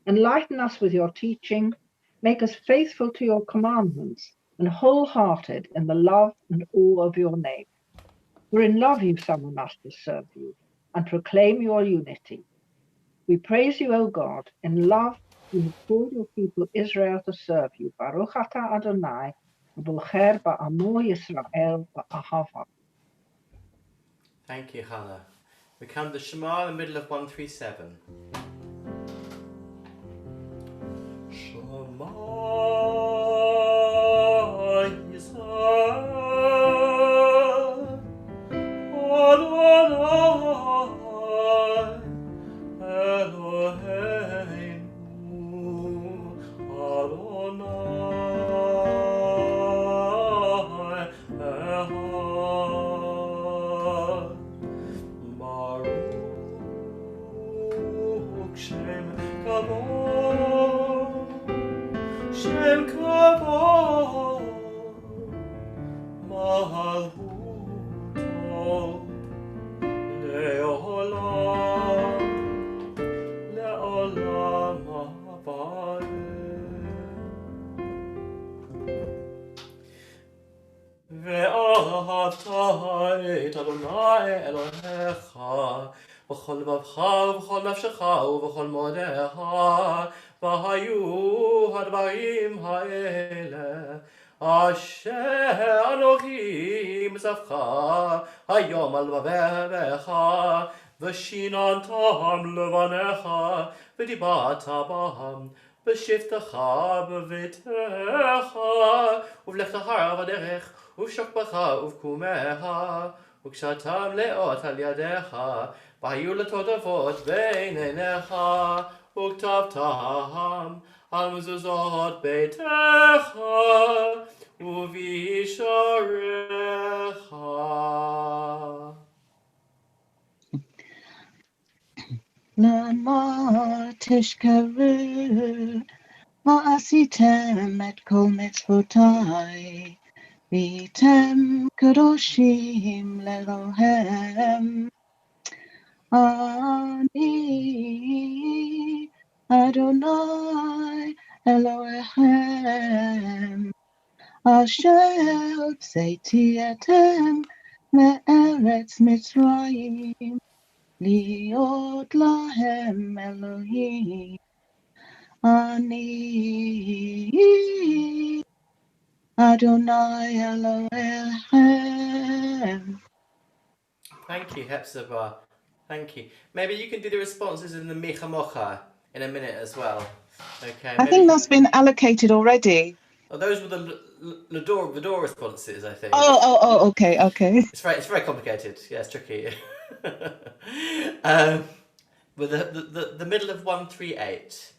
Enlighten us with your teaching, make us faithful to your commandments, and wholehearted in the love and awe of your name. For in love you summon us to serve you, and proclaim your unity. We praise you, O God. In love you have called your people Israel to serve you. Baruch atah Adonai, v'bocher ba'amo Yisrael ba'ahava. Thank you, Hannah. We come to Shema in the middle of 137. Shema Yisrael Adonai Eloheinu Adonai Echad Baruch Shem Kavod Malchuto Le'olam Haba. ואהבת את אדוני אלוהיך בכל לבבך ובכל נפשך ובכל מאודיך, והיו הדברים האלה אשר אנוכי מצווך היום על לבביך, ושיננתם לבניך ודיברת בהם בשבתך בביתך ובלכתך בדרך ובשוכבך ובקומך וקשרתם לאות על ידיך, והיו לטוטפות בין עיניך, וכתבתם על מזוזות ביתך ובישעריך. למה תשכחו מה עשיתם את כל מצוותיי, והייתם קדושים לאלוהים. אני אדוני אלוהיכם, אשר הוצאתי אתם מארץ מצרים, להיות להם אלוהים. אני Adonai Elohim. Thank you, Hepzibah. Thank you. Maybe you can do the responses in the Micha Mocha in a minute as well. Okay. I think that's been allocated already. Oh, those were the door responses, I think. Oh, okay. It's very complicated. Yeah, it's tricky. With the middle of 138.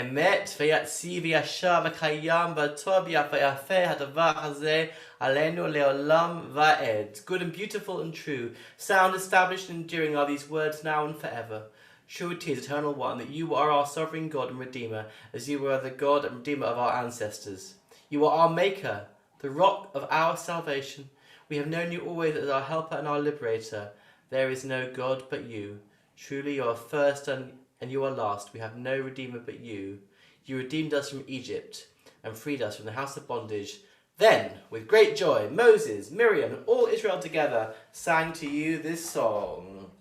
אמת ויציב וישר וקיים וטוב ויפה הדבר הזה עלינו לעולם ועד. Good and beautiful and true, sound, established and enduring are these words now and forever. True it is, eternal one, that you are our sovereign God and Redeemer, as you were the God and Redeemer of our ancestors. You are our Maker, the rock of our salvation. We have known you always as our helper and our liberator. There is no God but you. Truly you are first and you are last. We have no Redeemer but you. You redeemed us from Egypt and freed us from the house of bondage. Then, with great joy, Moses, Miriam, and all Israel together sang to you this song.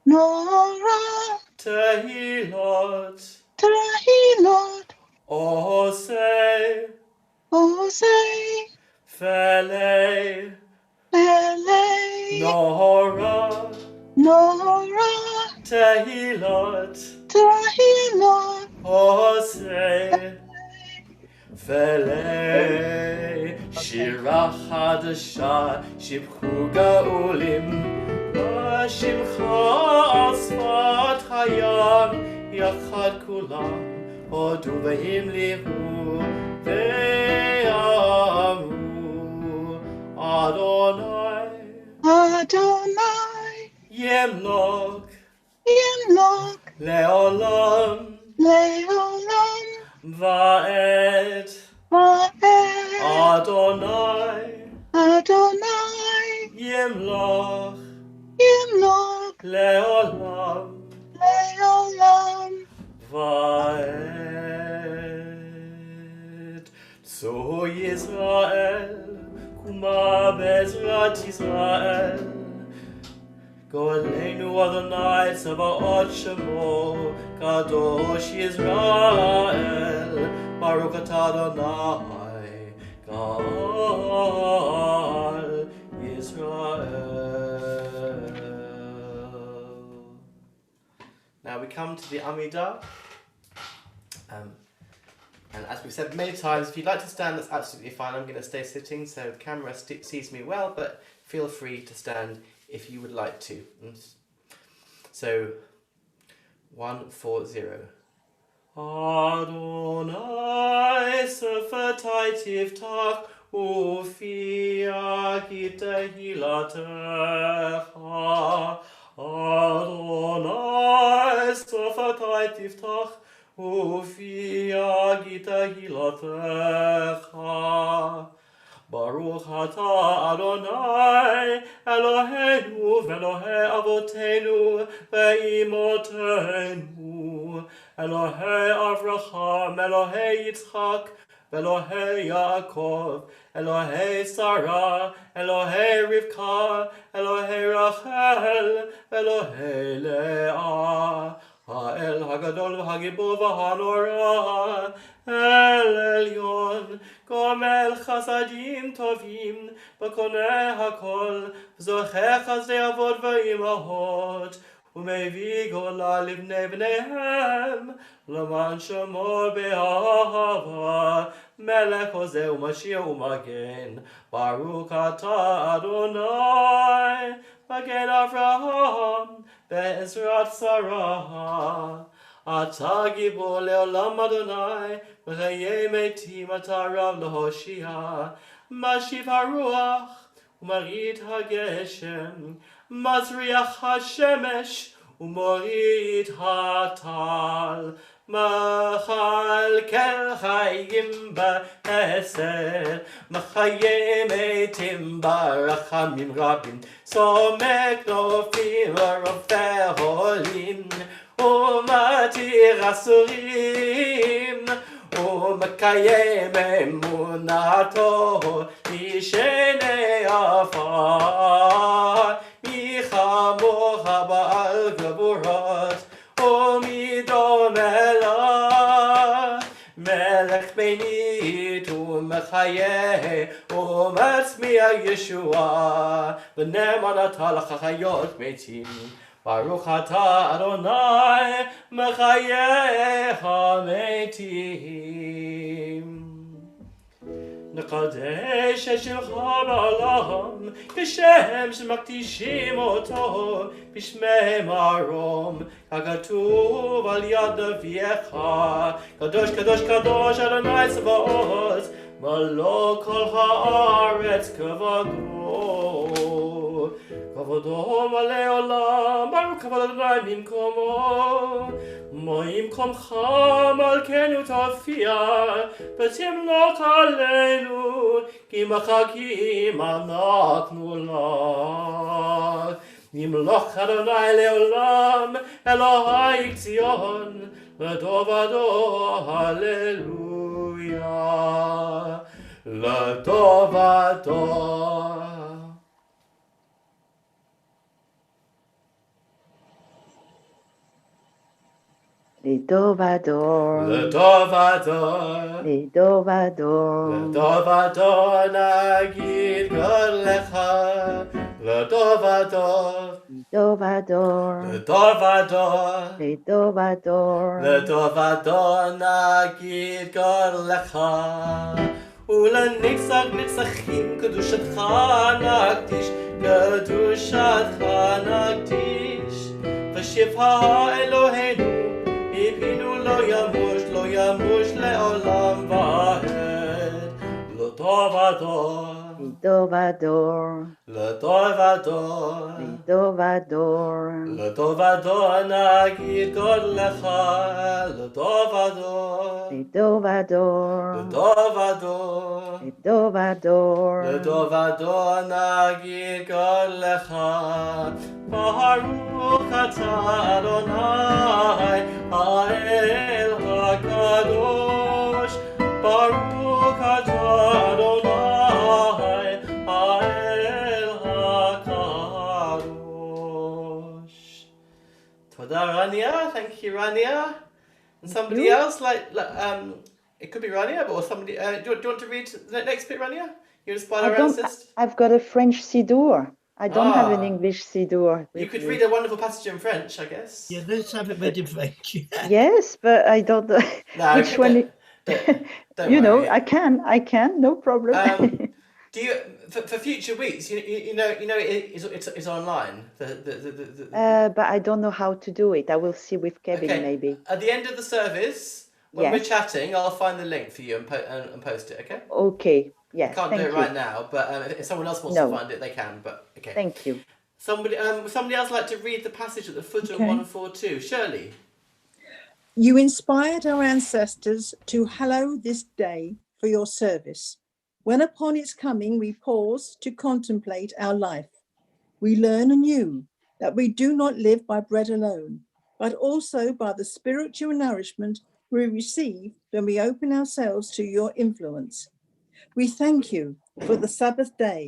Nora Tehilot Tehilot Osei Osei Lele, Nora, Nora, Tehilot, Tahilot, Hosei, Felei, Shira Hadasha, Shibchu Gaulim, Shimcha Asfat Hayam, Yachad Kulam, Hodu Vahim Lihu, Ve'amru, Adonai, Adonai, Yemlok, Yemlok, Leolam, Leolam, Va'ed, Vaed, Adonai, Adonai, Yemlok, Yemlok, Leolam, Leolam, Vaed. So Yisrael, Kuma Bezrat Yisrael, Go Aleinu Adonai Tzavaot Shemo, Kadosh Yisrael, Baruch Atah Adonai, Gal Yisrael. Now we come to the Amidah. And as we've said many times, if you'd like to stand, that's absolutely fine. I'm going to stay sitting, so the camera sees me well, but feel free to stand if you would like to. So, 140. Adonai sefatai tiftach ufia kitahilatecha. Adonai sefatai tiftach ufia kitahilatecha. Baruch atah Adonai Eloheinu v'Elohei avotenu ve'imotenu Elohei Avraham Elohei Yitzchak v'Elohei Yaakov Elohei Sarah Elohei Rivka Elohei Rachel v'Elohei Leah Ha'el Hagadol v'Hagibor v'Hanora El Elyon Gomel Chasadim Tovim B'koneh HaKol V'zocheh Chazdei Avod V'imahot U'mevi Gola Livnei Bneihem L'man Shemo Be'ahava Melech Hozeh U'Mashiach U'Magen Baruch Atah Adonai Magen Avraham Be'ezrat Sarah Atah Gibor Le'olam Adonai V'chayei metim Atah Rav L'hoshia Mashiv HaRuach U'marit HaGeshem Mazriach HaShemesh U'morit HaTal Machal Kel Chayim B'Hesed Machayei metim Barachamim Rabim Somek Nofim V'Rofeh Holim ומתיר אסורים ומקיים אמונתו משני עפר מי כמוך בעל גבורות ומדומה לה מלך בינית ומחיה ומצמיע ישועה ונאמנתה לחיות מתים Baruch atah Adonai mechayeh hametim. נקדש את שמך בעולם, כשם שמקדישים אותו בשמי מרום, ככתוב על יד נביאך, קדוש קדוש קדוש אדוני צבאות, מלוא כל הארץ כבודו. כבודו מלא עולם, ברוך כבוד אדוני במקומו. ממקומך מלכנו תופיע, ותמלוך עלינו, כי מחכים אנחנו לך. נמלוך אדוני לעולם, אלוהי ציון, לטובתו הללויה. לטובתו. לדובדור, לדובדור, לדובדור, לדובדור נגיד גודלך, לדובדור, לדובדור, לדובדור, לדובדור, לדובדור נגיד גודלך, ולנצח נצחים קדושתך נקדיש, קדושתך נקדיש, ושבחה אלוהינו מפינו לא ימוש לעולם ועד, לדובדור, לדובדור, לדובדור, לדובדור, לדובדור נגיד גודלך, לדובדור, לדובדור, לדובדור, לדובדור, לדובדור נגיד גודלך, ברוך אתה אדוני האל הקדוש, ברוך אתה אדוני האל הקדוש. תודה רניה, thank you Rania. And somebody else it could be Rania, or somebody. Do you want to read the next bit, Rania? You inspired our ancestors. I've got a French Siddur. I don't have an English Siddur. You could read a wonderful passage in French, I guess. Yeah, let's have it read in French. Yes, but I don't know No, which one. Don't You know, worry. I can, no problem. Do you for future weeks? You know it's online. But I don't know how to do it. I will see with Kevin maybe. At the end of the service, when we're Yes. chatting, I'll find the link for you and post it. Okay. Okay. Yes. I can't thank do it you. right now, but if someone else wants No. to find it, they can. But okay. Thank you. Somebody else like to read the passage at the foot of Okay. 142. Shirley. You inspired our ancestors to hallow this day for your service. When upon its coming we pause to contemplate our life, we learn anew that we do not live by bread alone, but also by the spiritual nourishment we receive when we open ourselves to your influence. We thank you for the Sabbath day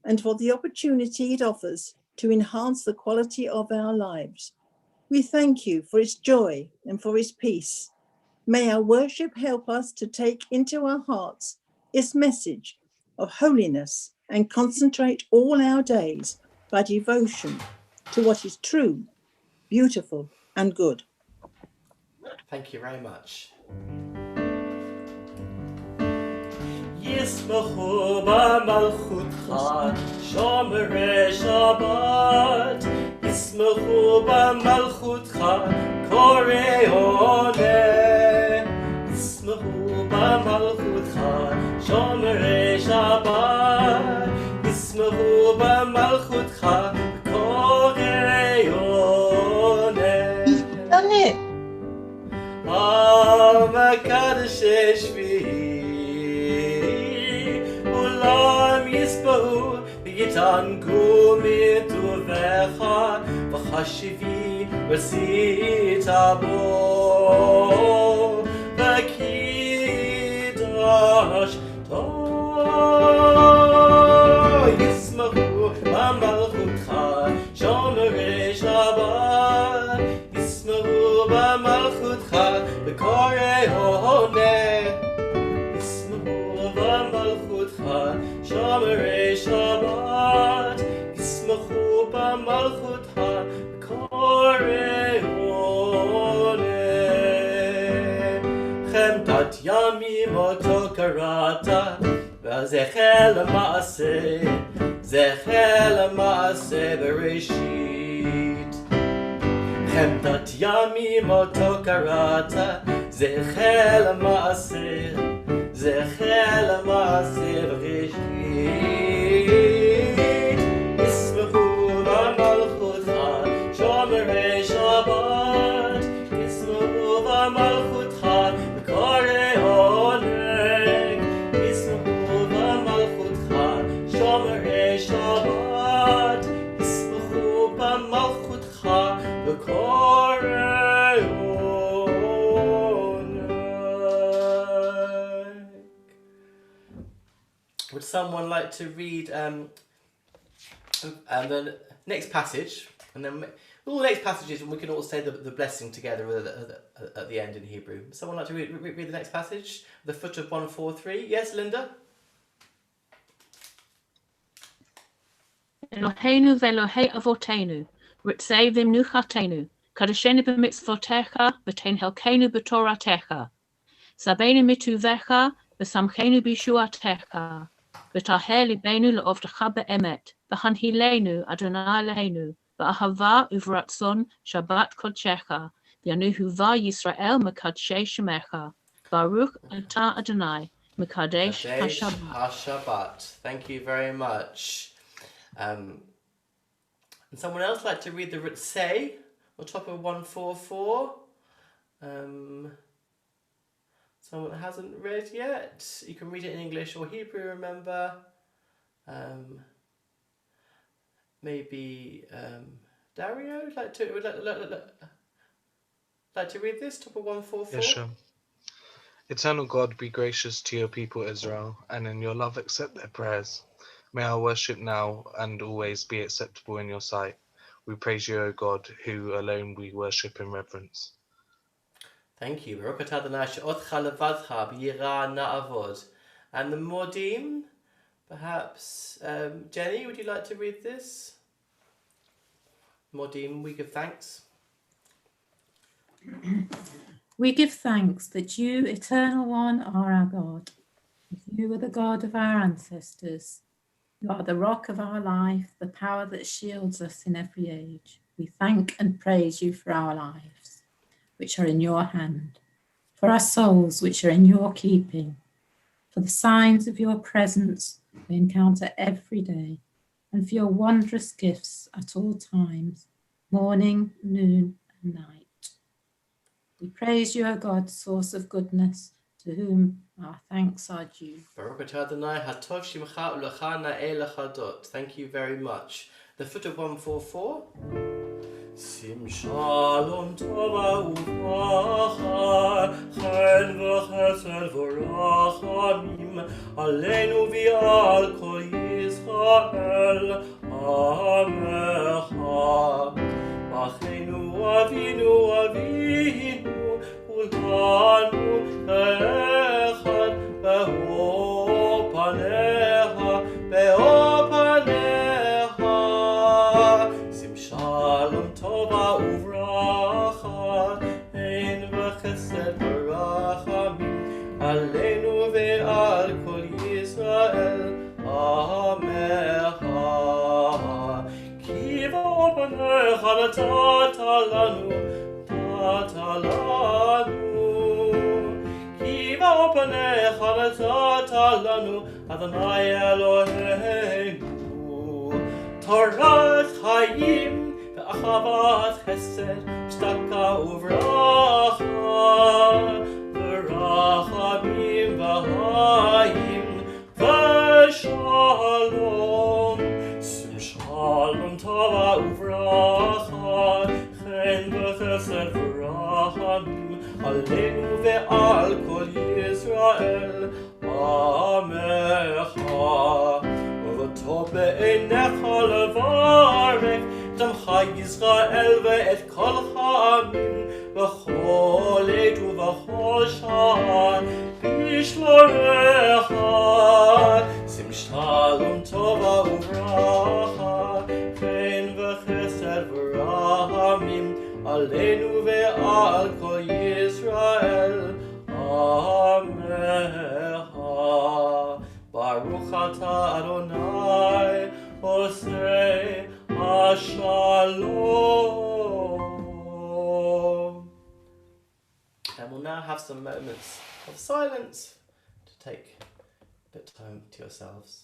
and for the opportunity it offers to enhance the quality of our lives. We thank you for its joy and for its peace. May our worship help us to take into our hearts its message of holiness and concentrate all our days by devotion to what is true, beautiful, and good. Thank you very much. ישמחו במלכותך שומרי שבת, ישמחו במלכותך קוראי עונה, ישמחו במלכותך שומרי שבת, ישמחו במלכותך קוראי עונה. Done it. המקדש שביעי כולם יספרו ויתענגו מטובך וחשיבי ועשית בו וקידשתו ישמחו במלכותך שומרי שבת ישמחו במלכותך וקוראי עונה ישמחו במלכותך שומרי שבת ישמחו במלכותך וקוראי עונה חמדת ימים אותו קראת וזכר למעשה בראשית חמדת ימים אותו קראת זכר למעשה בראשית ישמחו במלכותך שומרי שבת ישמחו במלכותך וקוראי עונג ישמחו במלכותך שומרי שבת ישמחו במלכותך וקוראי עונג. Would someone like to read the next passage And then all the next passages, and we can all say the blessing together at the end in Hebrew. Someone like to read the next passage? The foot of 143. Yes, Linda? Eloheinu ve'Elohei avotenu, ritzei v'mnuchatenu, kadeshenu b'mitzvotecha, v'tein helkenu b'toratecha, sabeinu mituvecha, v'samchenu b'shuatecha, v'taheh libenu le'ovdecha be'emet, v'hanhilenu Adonai Eloheinu, v'ahava uvratzon Shabbat kodshecha, v'yanuhuva Yisrael mekadshei shemecha, Baruch atah Adonai, mekadesh Kadesh hashabbat. HaShabbat. Thank you very much. And someone else like to read the Ritzei on top of 144? Someone that hasn't read yet? You can read it in English or Hebrew, remember? Maybe Dario would like to read this, top of 144? Yeah, sure. Eternal God, be gracious to your people Israel, and in your love accept their prayers. May our worship now and always be acceptable in your sight. We praise you, O God, who alone we worship in reverence. Thank you. Baruch atah Adonai she'otcha levadcha b'yirah na'avod. And the Modim, perhaps, Jenny, would you like to read this? Modim, we give thanks. We give thanks that you, Eternal One, are our God. You are the God of our ancestors. You are the rock of our life, the power that shields us in every age. We thank and praise you for our lives, which are in your hand, for our souls, which are in your keeping, for the signs of your presence we encounter every day, and for your wondrous gifts at all times, morning, noon, and night. We praise you, O God, source of goodness, to whom our thanks are due. Baruch atah Adonai hatov shimcha ulecha na'eh lechadot. Thank you very much. The foot of 144. Sim shalom tova uvracha, chen v'chesed v'rachamim, aleinu v'al kol Yisrael, amecha. Achenu avinu avinu, ulanu echad, be'o panecha, sim shalom tova uvracha, ein v'chesed v'rachamim, aleinu ve'al kol Yisrael, amecha. Ki v'opanecha na'tata lanu, Ki v'opanecha na'tata lanu, Adonai Eloheinu. Torat chayim ve'achavat chesed, shtaka uvracha, v'rachamim v'hayim v'shalom. Sim shalom tova uvracha, chen v'chesed v'rachamim, aleinu ve'al kol Yisrael, amecha. V'tov be'einecha levarech, tamcha Yisrael ve'et kol ha'amim, v'chol עת ובכל שעה, בשלומך. שים שלום טובה וברכה, חן וחסד ורחמים, עלינו ועל כל ישראל, עמך. ברוך אתה אדוני עושה השלום. And we'll now have some moments of silence to take a bit of time to yourselves.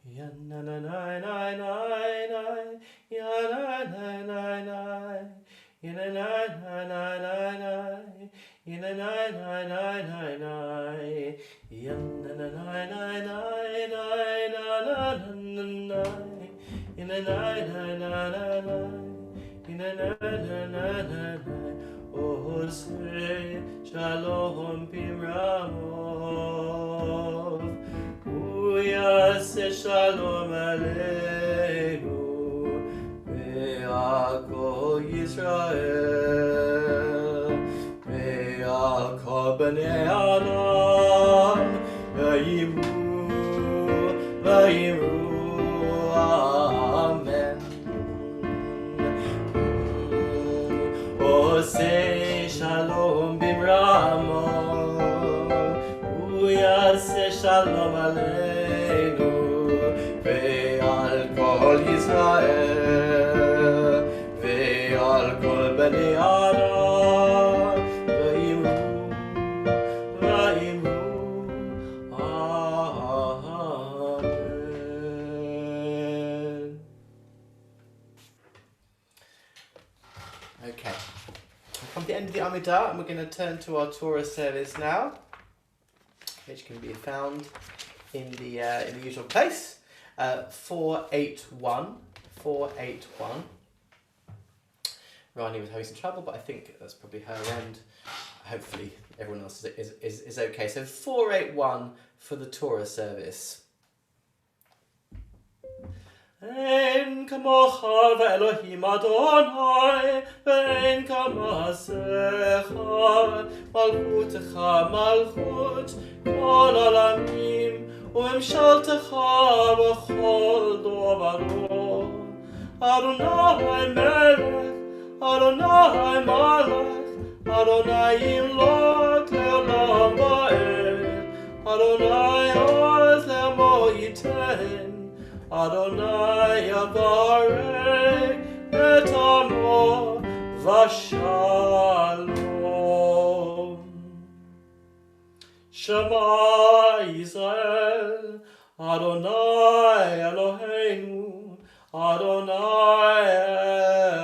Ya na na na na na na, ya na na na na, ya na na na na na, ya na na na na na, ya na na na na na na na, ya na na na na na, ya na na na na na. Oh, say shalom bimramov. Yaseh shalom aleinu ve'al kol Yisrael ve'al kol bnei Adam v'yimru amen. Oseh shalom bimramot Yaseh shalom aleinu ve'al kol Yisrael ve'al kol bnei Adam v'yimru amen. Okay, we've come to the end of the Amidah and we're going to turn to our Torah service now, which can be found in the usual place, 481. Rani was having some trouble, but I think that's probably her end. Hopefully everyone else is okay. So 481 for the Torah service. Ein kamocha ve'Elohim Adonai ve'ein kamasecha malchutecha malchut kol olamim u'memshaltecha b'chol dovaro Adonai melech Adonai malach Adonai yimlok le'olam va'ed Adonai oz le'amo yiten Adonai yavarech et amo v'shalom. Shema Yisrael, Adonai Eloheinu, Adonai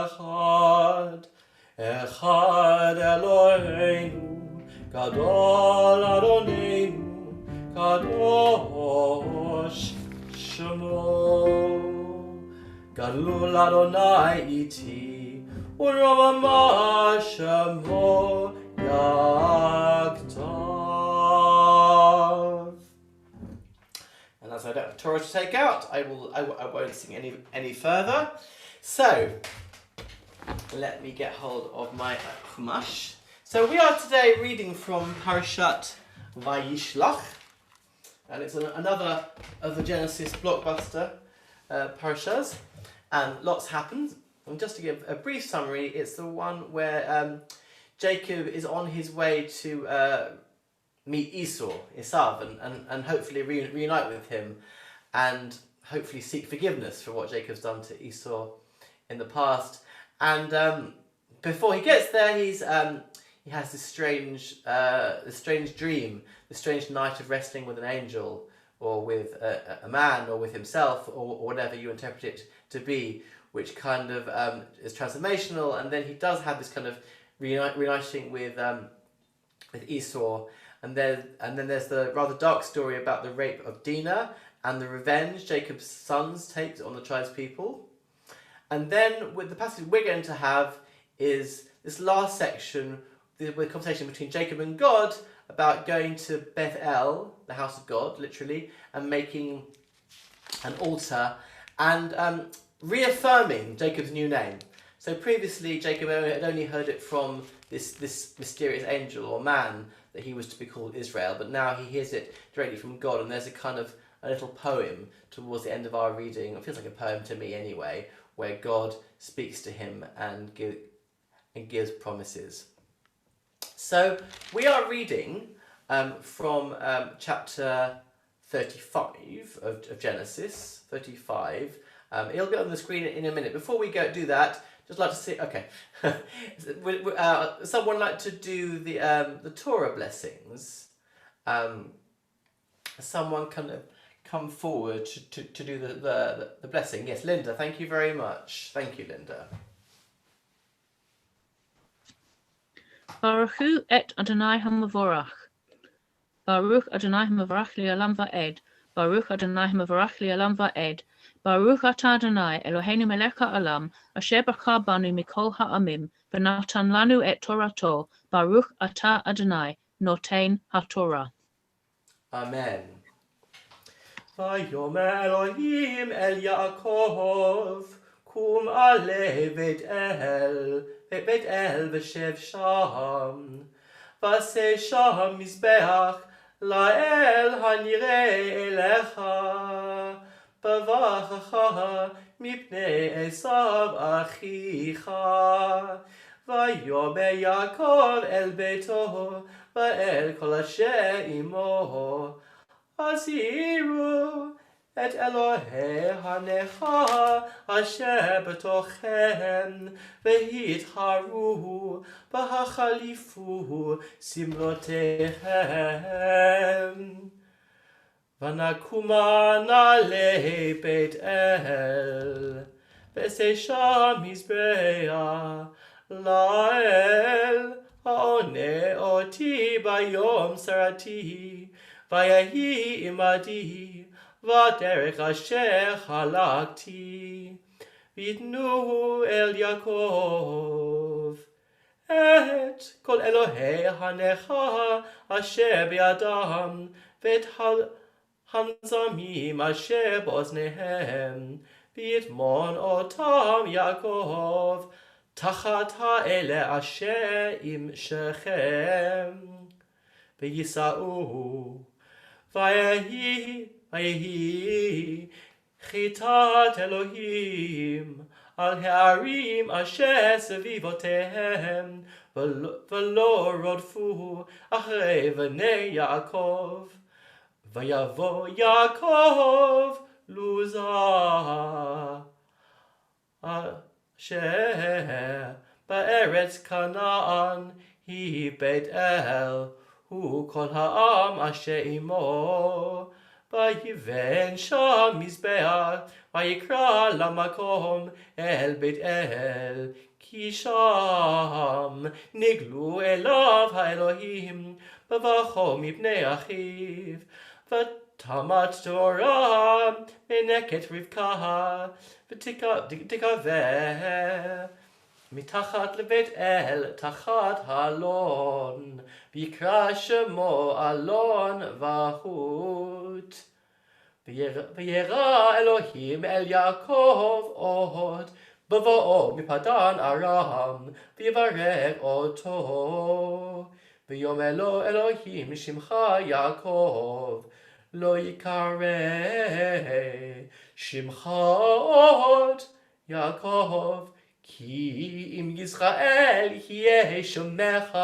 echad, echad Eloheinu, gadol Adonenu, kadosh. Gadol Adonai iti, u'romama shemo yaktav. And as I don't have Torah to take out, I won't sing any further. So let me get hold of my Chumash. So we are today reading from Parashat Vayishlach. And it's another of the Genesis blockbuster parashas, and lots happens. And just to give a brief summary, it's the one where Jacob is on his way to meet Esav, and hopefully reunite with him, and hopefully seek forgiveness for what Jacob's done to Esau in the past. And before he gets there, he has this strange dream, this strange night of wrestling with an angel, or with a man, or with himself, or whatever you interpret it to be, which kind of is transformational. And then he does have this kind of reuniting with Esau, and then there's the rather dark story about the rape of Dinah and the revenge Jacob's sons take on the tribespeople. And then with the passage we're going to have is this last section with a conversation between Jacob and God about going to Bethel, the house of God, literally, and making an altar and reaffirming Jacob's new name. So previously Jacob had only heard it from this mysterious angel or man that he was to be called Israel, but now he hears it directly from God, and there's a little poem towards the end of our reading. It feels like a poem to me anyway, where God speaks to him and gives promises. So we are reading from chapter 35 of Genesis, 35. It'll be on the screen in a minute. Before we do that, Just like to see. Okay. Someone like to do the Torah blessings. Someone kind of come forward to do the blessing. Yes, Linda. Thank you very much. Thank you, Linda. Baruch hu et Adonai hamavorach. Baruch Adonai hamavorach li'olam va'ed. Baruch Adonai hamavorach li'olam va'ed. Baruch atah Adonai Eloheinu melech ha'olam, asher bachar banu mikol ha'amim, v'natan lanu et Torato. Baruch atah Adonai noten ha'torah. Amen. Vayomer Elohim el Yaakov, kum ale Beit El v'shev sham. V'aseh sham mizbeach la'el hanireh elecha. Bavachacha mipnei Esav achicha. Vayomer Yaakov el beito va'el kol asher imo. Aziru et Elohei hanecha asher betochem v'hitharu v'hachalifu simrotechem. V'nakuma na'alei Beit El v'esei sham mizbeach la'el ha'oneh oti bayom sarati. Vayahi imadi, v'derech asher halakti, v'yitnu el Yaakov, et kol Elohei hanecha asher bi'adam, v'et hanzamim asher b'oznehem, v'yitmon otam Yaakov, tachat ha'ele asher im Shechem, v'yisa'u. Vayehi chitat Elohim al ha'arim asher sevivotehem v'lo rodfu achrei v'nei Yaakov v'yavo Yaakov luza asher ba'eretz Canaan hi Beit El hu kol ha'am asher imo, vayiven sham mizbeach, vayikra lamakom el Beit El, ki sham niglu elav ha'elohim, bavacho mipnei achiv, v'tamat Torah meneket Rivka, v'tikaveh. מתחת לבית אל, תחת אלון, ויקרא שמו אלון וחוט. וירא אלוהים אל יעקב עוד, בבואו מפדן ארם, ויברר אותו. ויאמר לו אלוהים שמך יעקב, לא יקרא שמך עוד יעקב, כי אם ישראל יהיה שמך,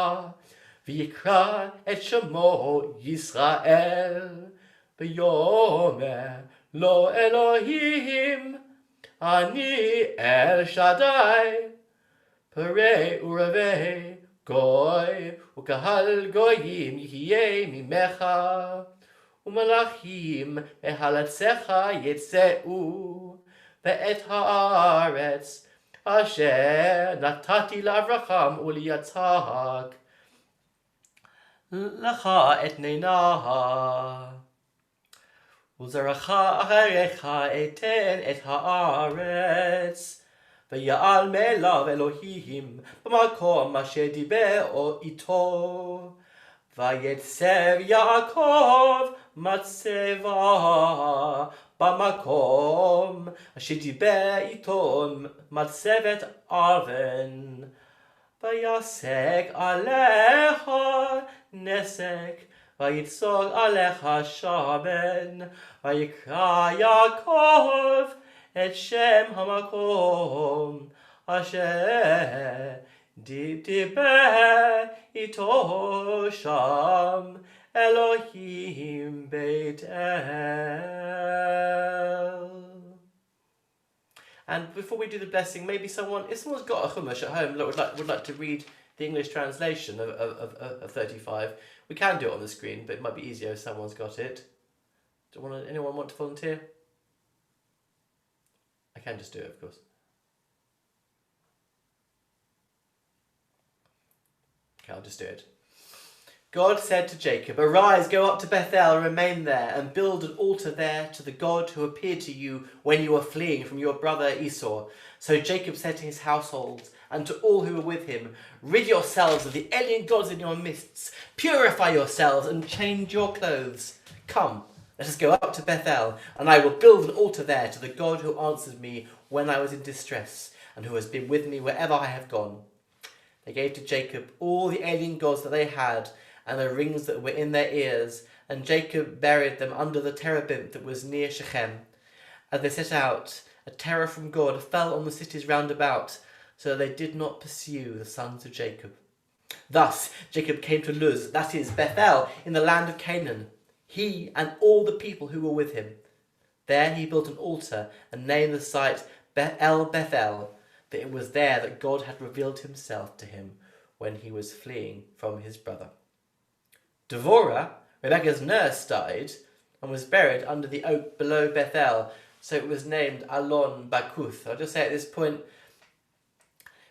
ויקרא את שמו ישראל. ויאמר לו אלוהים, אני אל שדי, פרא ורבה גוי, וקהל גויים יהיה ממך, ומלאכים מהלצך יצאו, ואת הארץ אשר נתתי לאברהם וליצחק לך אתננה, וזרעך אחריך אתן את הארץ, ויעל מאליו אלוהים במקום אשר דיבר איתו, ויצב יעקב מצבה במקום אשר דיבר איתו מצבת אבן, ויסק עליך נסק, ויצוק עליך שמן, ויקרא יעקב את שם המקום אשר דיבר איתו שם, אלוהים בית אל. And before we do the blessing, maybe if someone's got a chumash at home that would like to read the English translation of 35, we can do it on the screen, but it might be easier if someone's got it. Anyone want to volunteer? I can just do it, of course. Okay, I'll just do it. God said to Jacob, "Arise, go up to Bethel and remain there, and build an altar there to the God who appeared to you when you were fleeing from your brother Esau." So Jacob said to his household and to all who were with him, "Rid yourselves of the alien gods in your midst, purify yourselves and change your clothes. Come, let us go up to Bethel, and I will build an altar there to the God who answered me when I was in distress, and who has been with me wherever I have gone." They gave to Jacob all the alien gods that they had, and the rings that were in their ears, and Jacob buried them under the terebinth that was near Shechem. As they set out, a terror from God fell on the cities round about, so that they did not pursue the sons of Jacob. Thus Jacob came to Luz, that is Bethel, in the land of Canaan, he and all the people who were with him. There he built an altar and named the site El Bethel, for it was there that God had revealed himself to him when he was fleeing from his brother. Devorah, Rebekah's nurse, died and was buried under the oak below Bethel, so it was named Alon Bakuth. I'll just say at this point,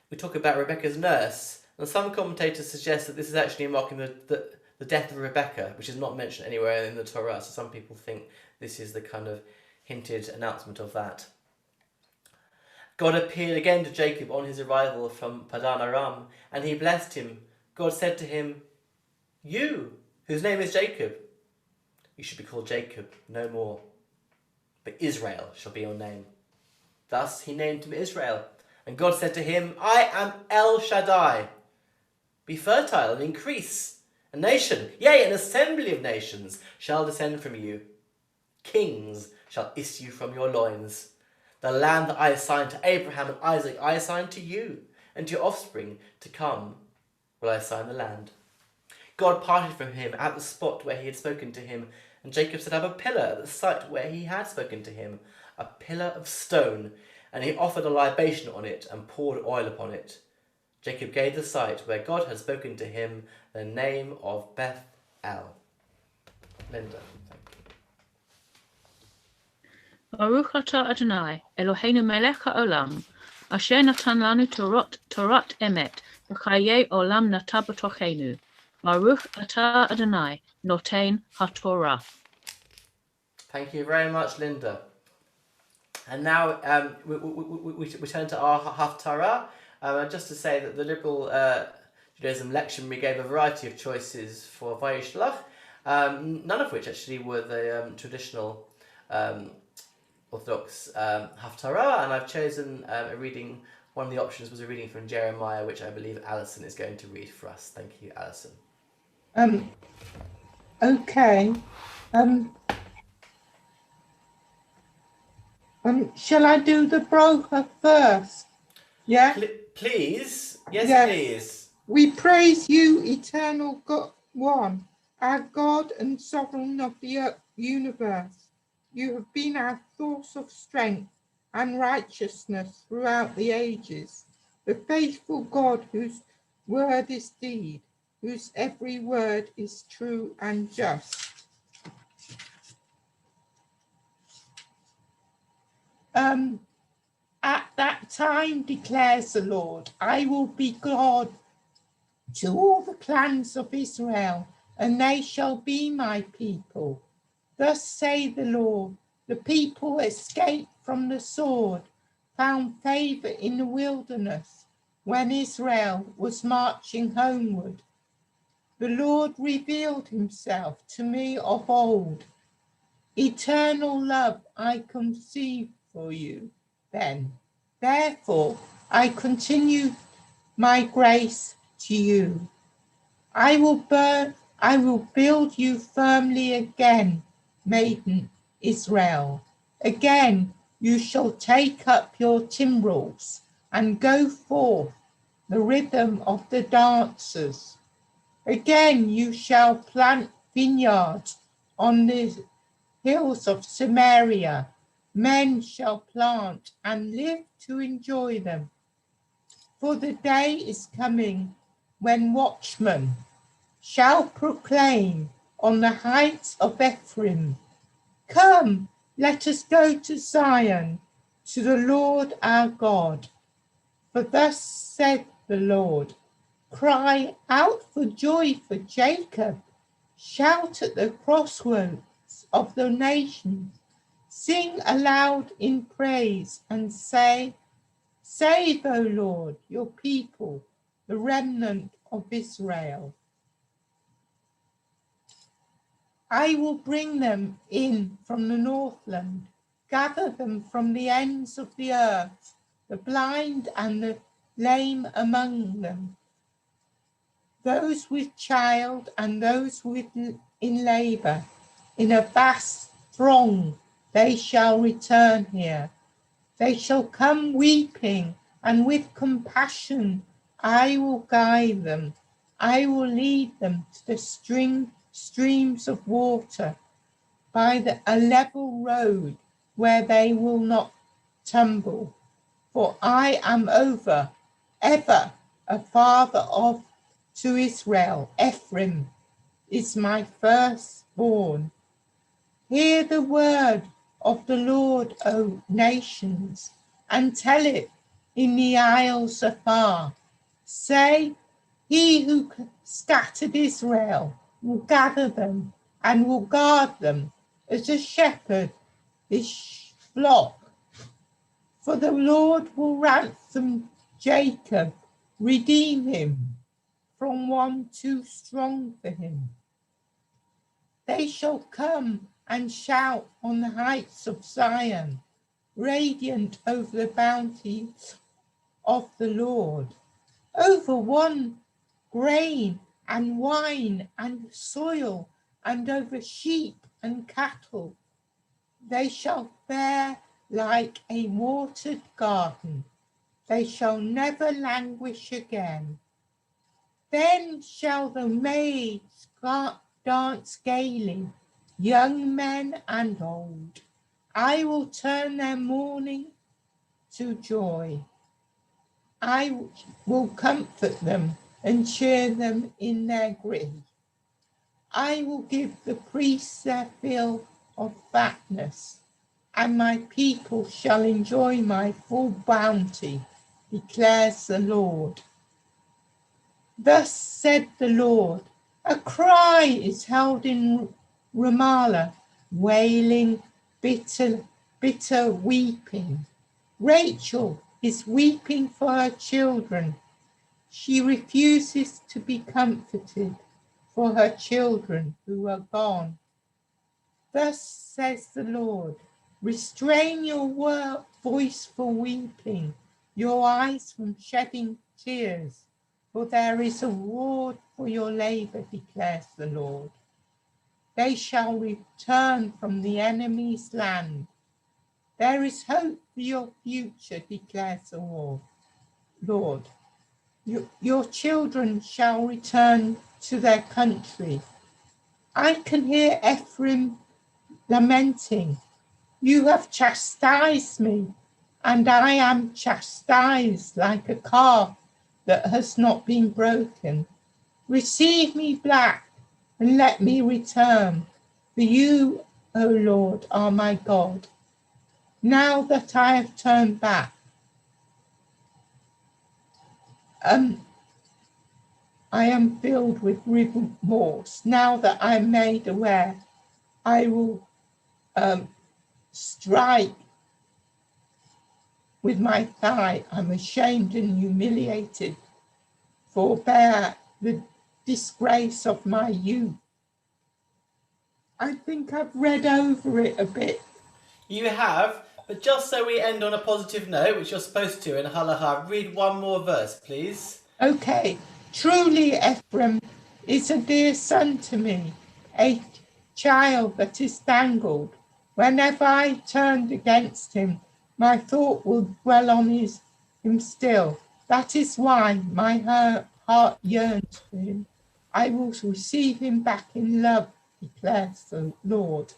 we talk about Rebekah's nurse, and some commentators suggest that this is actually marking the death of Rebekah, which is not mentioned anywhere in the Torah, so some people think this is the kind of hinted announcement of that. God appeared again to Jacob on his arrival from Padan Aram, and he blessed him. God said to him, "You, whose name is Jacob, you should be called Jacob no more, but Israel shall be your name." Thus he named him Israel. And God said to him, "I am El Shaddai. Be fertile and increase. A nation, yea, an assembly of nations shall descend from you. Kings shall issue from your loins. The land that I assigned to Abraham and Isaac I assign to you, and to your offspring to come will I assign the land." God parted from him at the spot where he had spoken to him, and Jacob set up a pillar at the site where he had spoken to him, a pillar of stone, and he offered a libation on it and poured oil upon it. Jacob gave the site where God had spoken to him the name of Beth-el. Linda. Baruch atah Adonai, Eloheinu melech haolam, asher natan lanu Torat emet, v'chayei olam nata b'tochenu. Baruch atah Adonai, noten haTorah. Thank you very much, Linda. And now we turn to our Haftarah. Just to say that the Liberal Judaism lectionary gave a variety of choices for Vayishlach, none of which actually were the traditional Orthodox Haftarah, and I've chosen a reading. One of the options was a reading from Jeremiah, which I believe Alison is going to read for us. Thank you, Alison. Okay. Shall I do the brocha first? Yeah? Please. Yes, please. We praise you, eternal God, one, our God and sovereign of the universe. You have been our source of strength and righteousness throughout the ages, the faithful God whose word is deed, whose every word is true and just. At that time, declares the Lord, I will be God to all the clans of Israel, and they shall be my people. Thus say the Lord, the people escaped from the sword, found favor in the wilderness when Israel was marching homeward. The Lord revealed himself to me of old. Eternal love I conceive for you then. Therefore, I continue my grace to you. I will build you firmly again, maiden Israel. Again, you shall take up your timbrels and go forth, the rhythm of the dancers. Again, you shall plant vineyards on the hills of Samaria, Men shall plant and live to enjoy them. For the day is coming when watchmen shall proclaim on the heights of Ephraim, come, let us go to Zion, to the Lord our God. For thus said the Lord, cry out for joy for Jacob, shout at the crossroads of the nations, sing aloud in praise and say, save, O Lord, your people, the remnant of Israel. I will bring them in from the northland, gather them from the ends of the earth, the blind and the lame among them, those with child and those in labor. In a vast throng they shall return here. They shall come weeping, and with compassion I will guide them. I will lead them to the streams of water, by a level road where they will not tumble. For I am ever a father to Israel. Ephraim is my firstborn. Hear the word of the Lord, O nations, and tell it in the isles afar. Say, he who scattered Israel will gather them and will guard them as a shepherd his flock. For the Lord will ransom Jacob, redeem him from one too strong for him. They shall come and shout on the heights of Zion, radiant over the bounties of the Lord, over one grain and wine and soil, and over sheep and cattle. They shall fare like a watered garden. They shall never languish again. Then shall the maids dance gaily, young men and old. I will turn their mourning to joy. I will comfort them and cheer them in their grief. I will give the priests their fill of fatness, and my people shall enjoy my full bounty, declares the Lord. Thus said the Lord, a cry is held in Ramallah, wailing, bitter weeping. Rachel is weeping for her children. She refuses to be comforted for her children who are gone. Thus says the Lord, restrain your voice for weeping, your eyes from shedding tears, for there is a reward for your labor, declares the Lord. They shall return from the enemy's land. There is hope for your future, declares the Lord. Your children shall return to their country. I can hear Ephraim lamenting, you have chastised me, and I am chastised like a calf that has not been broken. Receive me back and let me return, for you, O Lord, are my God. Now that I have turned back, I am filled with remorse. Now that I am made aware, I will strike with my thigh. I'm ashamed and humiliated, forbear the disgrace of my youth. I think I've read over it a bit. You have, but just so we end on a positive note, which you're supposed to in Halaha, read one more verse, please. Okay. Truly Ephraim is a dear son to me, a child that is dangled. Whenever I turned against him, my thought will dwell on him still. That is why my heart yearns for him. I will receive him back in love, declares the Lord.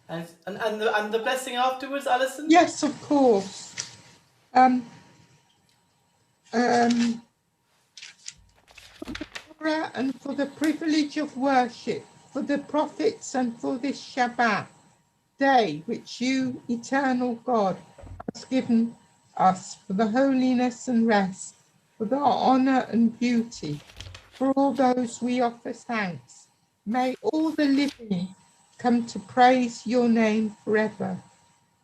And the blessing afterwards, Alison? Yes, of course. For the Torah and for the privilege of worship, for the prophets and for this Shabbat day, which you, eternal God, has given us, for the holiness and rest, for the honor and beauty. For all those we offer thanks. May all the living come to praise your name forever.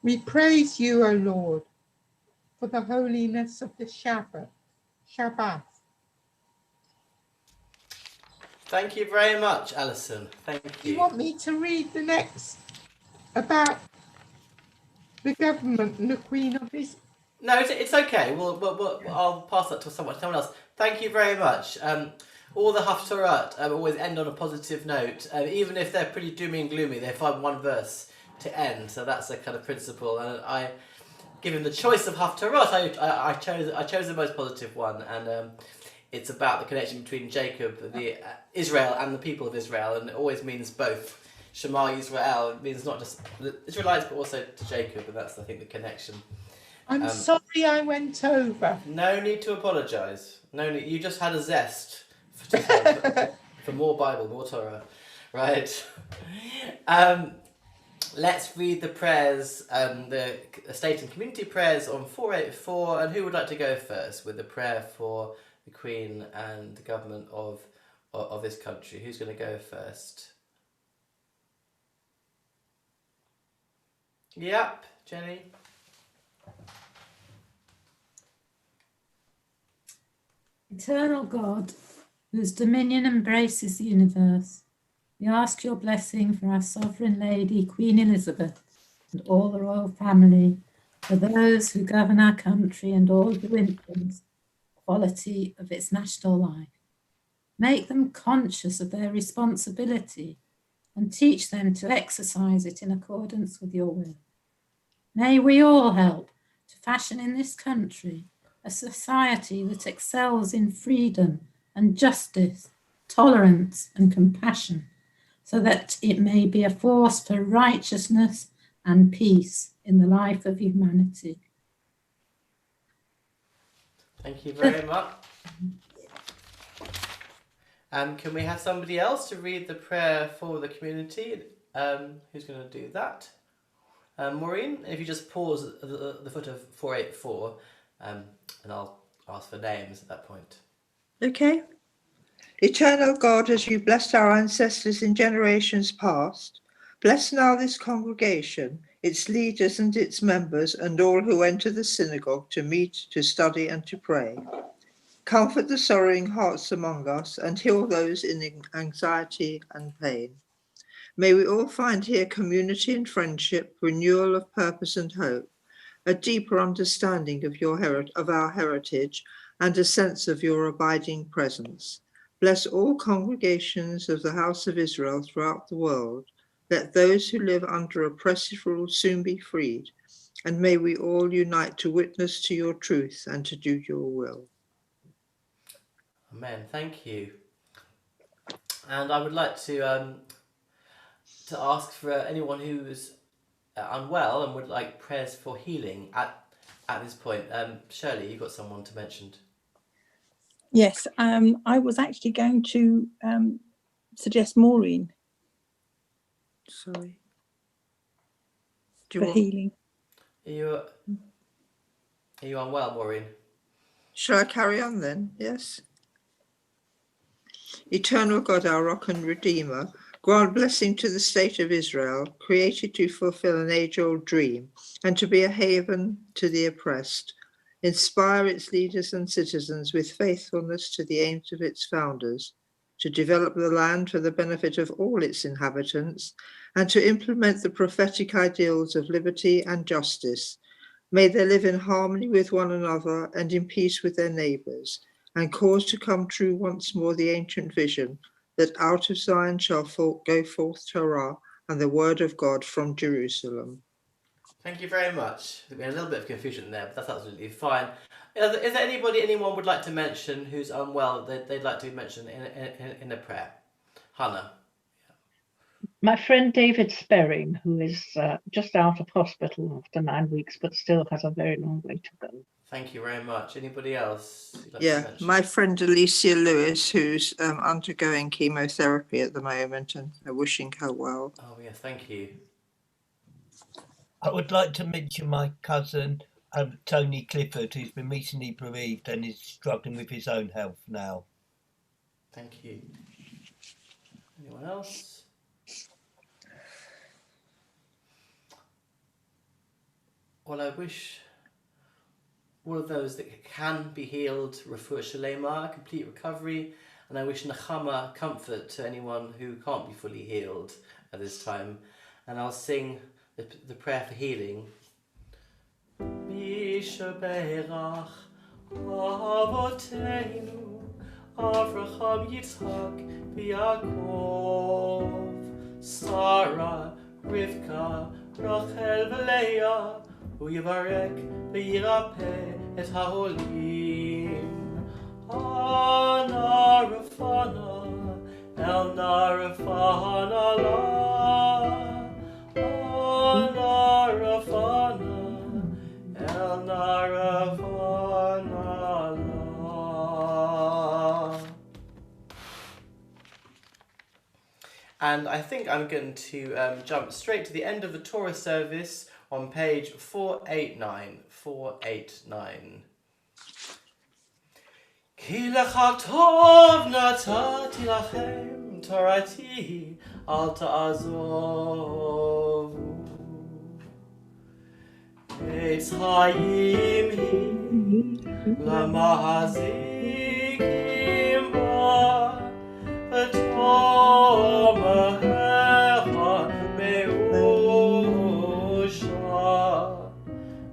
We praise you, O Lord, for the holiness of the Shabbat. Thank you very much, Alison. Thank Do you. you want me to read the next about the government and the Queen of Israel? No, it's okay. I'll pass that to someone else. Thank you very much. All the Haftarah always end on a positive note. Even if they're pretty doomy and gloomy, they find one verse to end. So that's a kind of principle. And given the choice of Haftarah, I chose the most positive one. And it's about the connection between Jacob, Israel, and the people of Israel. And it always means both. Shema Yisrael means not just the Israelites, but also to Jacob. And that's, I think, the connection. I'm sorry I went over. No need to apologise. No need. You just had a zest for more Bible, more Torah, right? Let's read the prayers, the state and community prayers on 484. And who would like to go first with the prayer for the Queen and the government of this country? Who's going to go first? Yep, Jenny. Eternal God, whose dominion embraces the universe, we ask your blessing for our sovereign lady, Queen Elizabeth, and all the royal family, for those who govern our country and all who influence the quality of its national life. Make them conscious of their responsibility and teach them to exercise it in accordance with your will. May we all help to fashion in this country a society that excels in freedom and justice, tolerance and compassion, so that it may be a force for righteousness and peace in the life of humanity. Thank you very much. Can we have somebody else to read the prayer for the community? Who's going to do that? Maureen, if you just pause at the foot of 484, and I'll ask for names at that point. Okay. Eternal God, as you blessed our ancestors in generations past, bless now this congregation, its leaders and its members, and all who enter the synagogue to meet, to study, and to pray. Comfort the sorrowing hearts among us and heal those in anxiety and pain. May we all find here community and friendship, renewal of purpose and hope, a deeper understanding of our heritage, and a sense of your abiding presence. Bless all congregations of the House of Israel throughout the world. Let those who live under oppressive rule soon be freed, and may we all unite to witness to your truth and to do your will. Amen. Thank you. And I would like to ask for anyone who's unwell and would like prayers for healing at this point. Shirley, you've got someone to mention. Yes, I was actually going to suggest Maureen. Sorry. For healing. Are you unwell, Maureen? Shall I carry on then? Yes. Eternal God, our rock and redeemer, grant blessing to the state of Israel, created to fulfill an age-old dream and to be a haven to the oppressed. Inspire its leaders and citizens with faithfulness to the aims of its founders, to develop the land for the benefit of all its inhabitants, and to implement the prophetic ideals of liberty and justice. May they live in harmony with one another and in peace with their neighbours, and cause to come true once more the ancient vision that out of Zion shall go forth Torah and the word of God from Jerusalem. Thank you very much. There's been a little bit of confusion there, but that's absolutely fine. Is there anyone would like to mention who's unwell they'd like to mention in a prayer? Hannah. My friend David Sperring, who is just out of hospital after 9 weeks, but still has a very long way to go. Thank you very much. Anybody else you'd like to Yeah, mention? my friend Alicia Lewis, who's undergoing chemotherapy at the moment, and wishing her well. Oh, yeah, thank you. I would like to mention my cousin, Tony Clifford, who's been recently bereaved and is struggling with his own health now. Thank you. Anyone else? Well, I wish all of those that can be healed, refuah shalema, complete recovery, and I wish nachama, comfort, to anyone who can't be fully healed at this time. And I'll sing the prayer for healing. Mishaberach Avotenu Avraham Yitzhak Yaakov Sarah Rivka Rachel V'Leah Hu Yivarek V'Yirapeh Et HaOlim Ana Rafana El Narafana La Ana Rafana El Narafana La. And I think I'm going to jump straight to the end of the Torah service on page 489. 489. Ki lecha tov natzati lachem torati al ta'azovu Eitz hayim hi lamahazikim ba v'tomahecha me'usha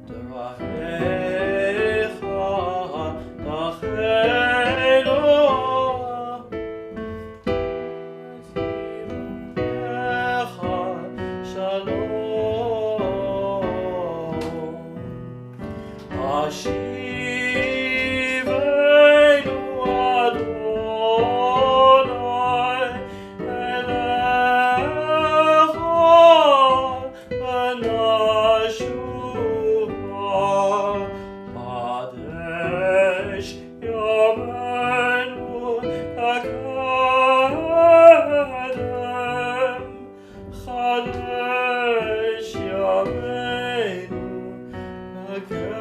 D'rahecha d'achenu V'tivanecha shalom Ashivenu Adonai elecha v'nashuva Hadesh yomenu kakedem Hadesh yomenu kakedem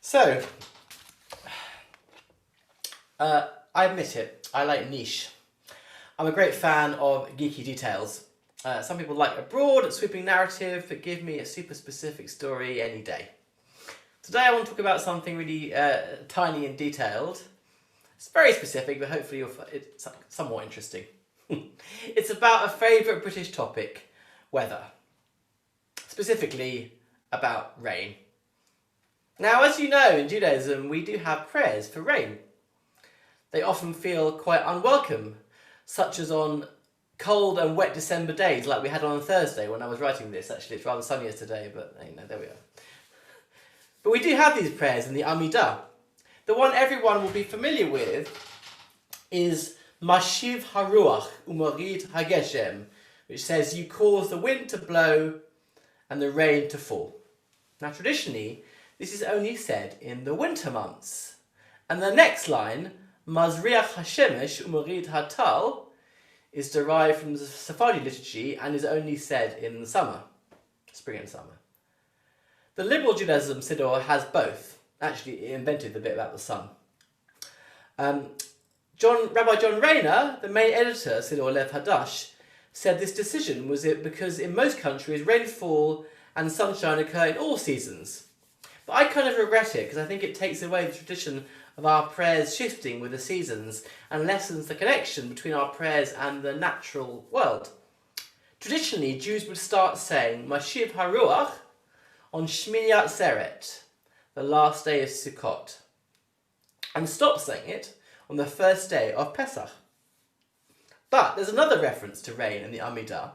So, I admit it, I like niche. I'm a great fan of geeky details. Some people like a broad, sweeping narrative, but give me a super specific story any day. Today I want to talk about something really tiny and detailed. It's very specific, but hopefully you'll find it somewhat interesting. It's about a favourite British topic, weather. Specifically about rain. Now, as you know, in Judaism, we do have prayers for rain. They often feel quite unwelcome, such as on cold and wet December days, like we had on Thursday when I was writing this. Actually, it's rather sunnier today, but you know, there we are. But we do have these prayers in the Amidah. The one everyone will be familiar with is Mashiv Haruach Umarid Hageshem, which says, you cause the wind to blow and the rain to fall. Now, traditionally, this is only said in the winter months. And the next line, Mazriach Hashemesh Umarid Hatal, is derived from the Sephardi liturgy and is only said in the summer, spring and summer. The liberal Judaism Siddur has both. Actually, it invented the bit about the sun. Rabbi John Rayner, the main editor of Siddur Lev Hadash, said this decision was because in most countries rainfall and sunshine occur in all seasons. But I kind of regret it because I think it takes away the tradition of our prayers shifting with the seasons and lessens the connection between our prayers and the natural world. Traditionally, Jews would start saying Mashiv Haruach on Shmini Atzeret, the last day of Sukkot, and stop saying it on the first day of Pesach. But there's another reference to rain in the Amidah,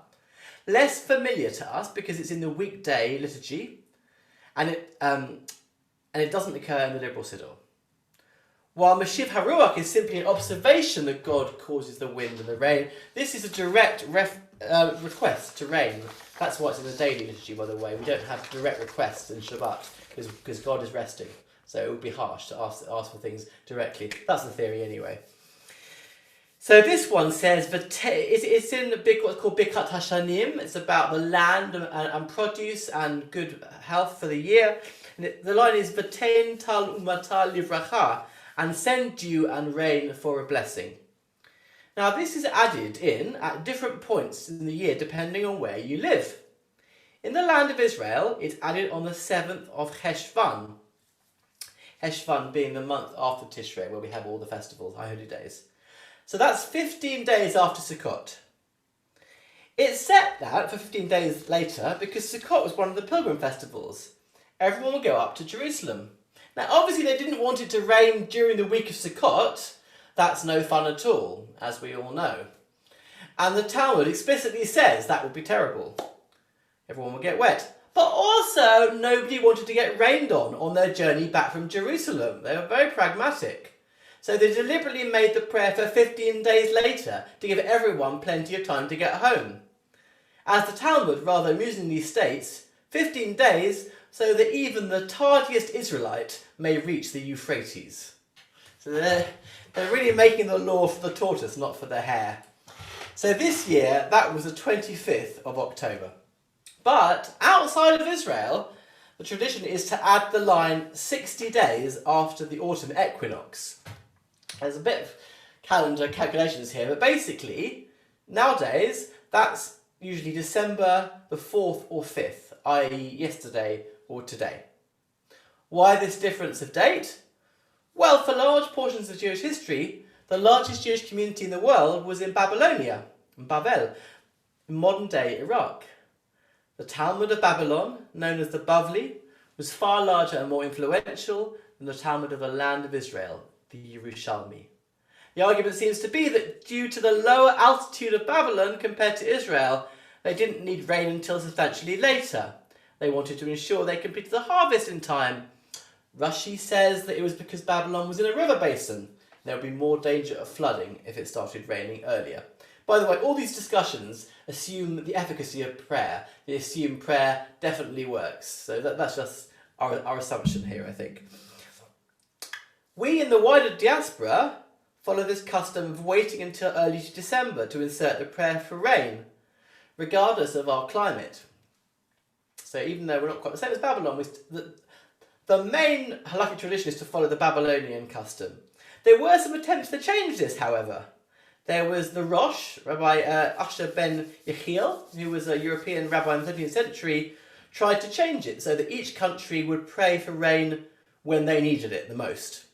less familiar to us because it's in the weekday liturgy, and it doesn't occur in the liberal Siddur. While Mashiv Haruach is simply an observation that God causes the wind and the rain, this is a direct request to rain. That's why it's in the daily liturgy, by the way. We don't have direct requests in Shabbat because God is resting. So it would be harsh to ask for things directly. That's the theory anyway. So this one says, it's in what's called Birkat Hashanim. It's about the land and produce and good health for the year. And the line is, V'tein tal umata livracha, and send dew and rain for a blessing. Now this is added in at different points in the year depending on where you live. In the land of Israel, it's added on the 7th of Heshvan. Heshvan being the month after Tishrei, where we have all the festivals, high holy days. So that's 15 days after Sukkot. It's set that for 15 days later because Sukkot was one of the pilgrim festivals. Everyone would go up to Jerusalem. Now obviously they didn't want it to rain during the week of Sukkot. That's no fun at all, as we all know. And the Talmud explicitly says that would be terrible. Everyone would get wet. But also, nobody wanted to get rained on their journey back from Jerusalem. They were very pragmatic. So they deliberately made the prayer for 15 days later to give everyone plenty of time to get home. As the Talmud rather amusingly states, 15 days so that even the tardiest Israelite may reach the Euphrates. So they're really making the law for the tortoise, not for the hare. So this year, that was the 25th of October. But outside of Israel, the tradition is to add the line 60 days after the autumn equinox. There's a bit of calendar calculations here, but basically, nowadays, that's usually December the 4th or 5th, i.e. yesterday or today. Why this difference of date? Well, for large portions of Jewish history, the largest Jewish community in the world was in Babylonia, in Babel, in modern-day Iraq. The Talmud of Babylon, known as the Bavli, was far larger and more influential than the Talmud of the land of Israel, the Yerushalmi. The argument seems to be that due to the lower altitude of Babylon compared to Israel, they didn't need rain until substantially later. They wanted to ensure they completed the harvest in time. Rashi says that it was because Babylon was in a river basin. There would be more danger of flooding if it started raining earlier. By the way, all these discussions assume the efficacy of prayer. They assume prayer definitely works. So that's just our assumption here, I think. We in the wider diaspora follow this custom of waiting until early December to insert a prayer for rain, regardless of our climate. So even though we're not quite the same as Babylon, the main halakhic tradition is to follow the Babylonian custom. There were some attempts to change this, however. There was the Rosh, Rabbi Asher ben Yechiel, who was a European rabbi in the 13th century, tried to change it so that each country would pray for rain when they needed it the most.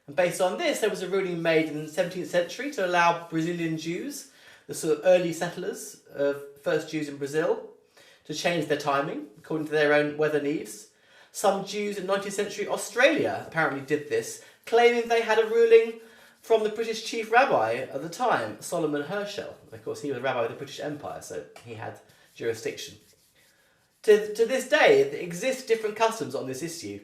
And based on this, there was a ruling made in the 17th century to allow Brazilian Jews, the sort of early settlers, first Jews in Brazil, to change their timing according to their own weather needs. Some Jews in 19th century Australia apparently did this, claiming they had a ruling from the British chief rabbi at the time, Solomon Herschel. Of course, he was a rabbi of the British Empire, so he had jurisdiction. To this day, there exist different customs on this issue.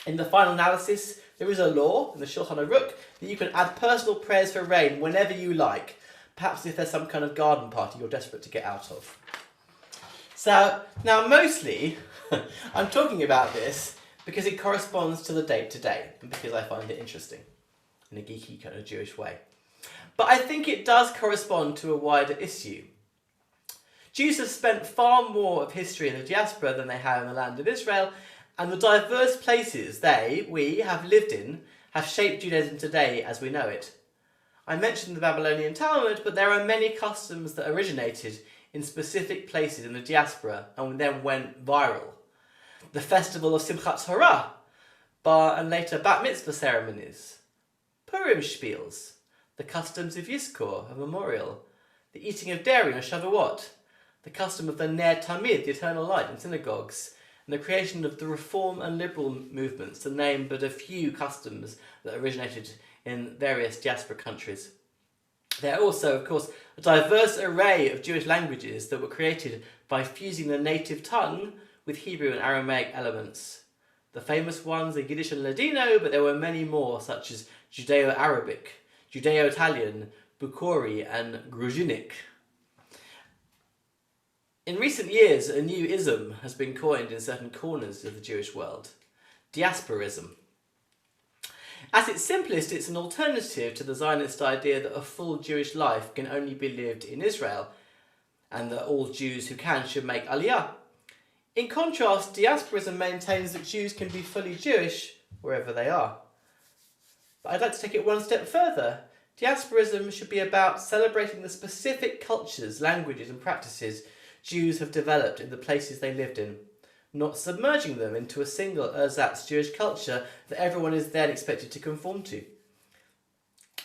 In the final analysis, there is a law in the Shulchan Aruch that you can add personal prayers for rain whenever you like, perhaps if there's some kind of garden party you're desperate to get out of. So, now mostly, I'm talking about this because it corresponds to the date today, and because I find it interesting, in a geeky kind of Jewish way. But I think it does correspond to a wider issue. Jews have spent far more of history in the diaspora than they have in the land of Israel, and the diverse places we have lived in have shaped Judaism today as we know it. I mentioned the Babylonian Talmud, but there are many customs that originated in specific places in the diaspora and then went viral. The festival of Simchat Torah, bar and later bat mitzvah ceremonies, Purim spiels, the customs of Yizkor, a memorial, the eating of dairy on Shavuot, the custom of the Ner Tamid, the eternal light, in synagogues, and the creation of the Reform and Liberal movements, to name but a few customs that originated in various diaspora countries. There are also, of course, a diverse array of Jewish languages that were created by fusing the native tongue with Hebrew and Aramaic elements. The famous ones are Yiddish and Ladino, but there were many more, such as Judeo-Arabic, Judeo-Italian, Bukhari, and Gruzinic. In recent years, a new ism has been coined in certain corners of the Jewish world: diasporism. At its simplest, it's an alternative to the Zionist idea that a full Jewish life can only be lived in Israel, and that all Jews who can should make Aliyah. In contrast, diasporism maintains that Jews can be fully Jewish wherever they are. But I'd like to take it one step further. Diasporism should be about celebrating the specific cultures, languages, and practices Jews have developed in the places they lived in, not submerging them into a single ersatz Jewish culture that everyone is then expected to conform to.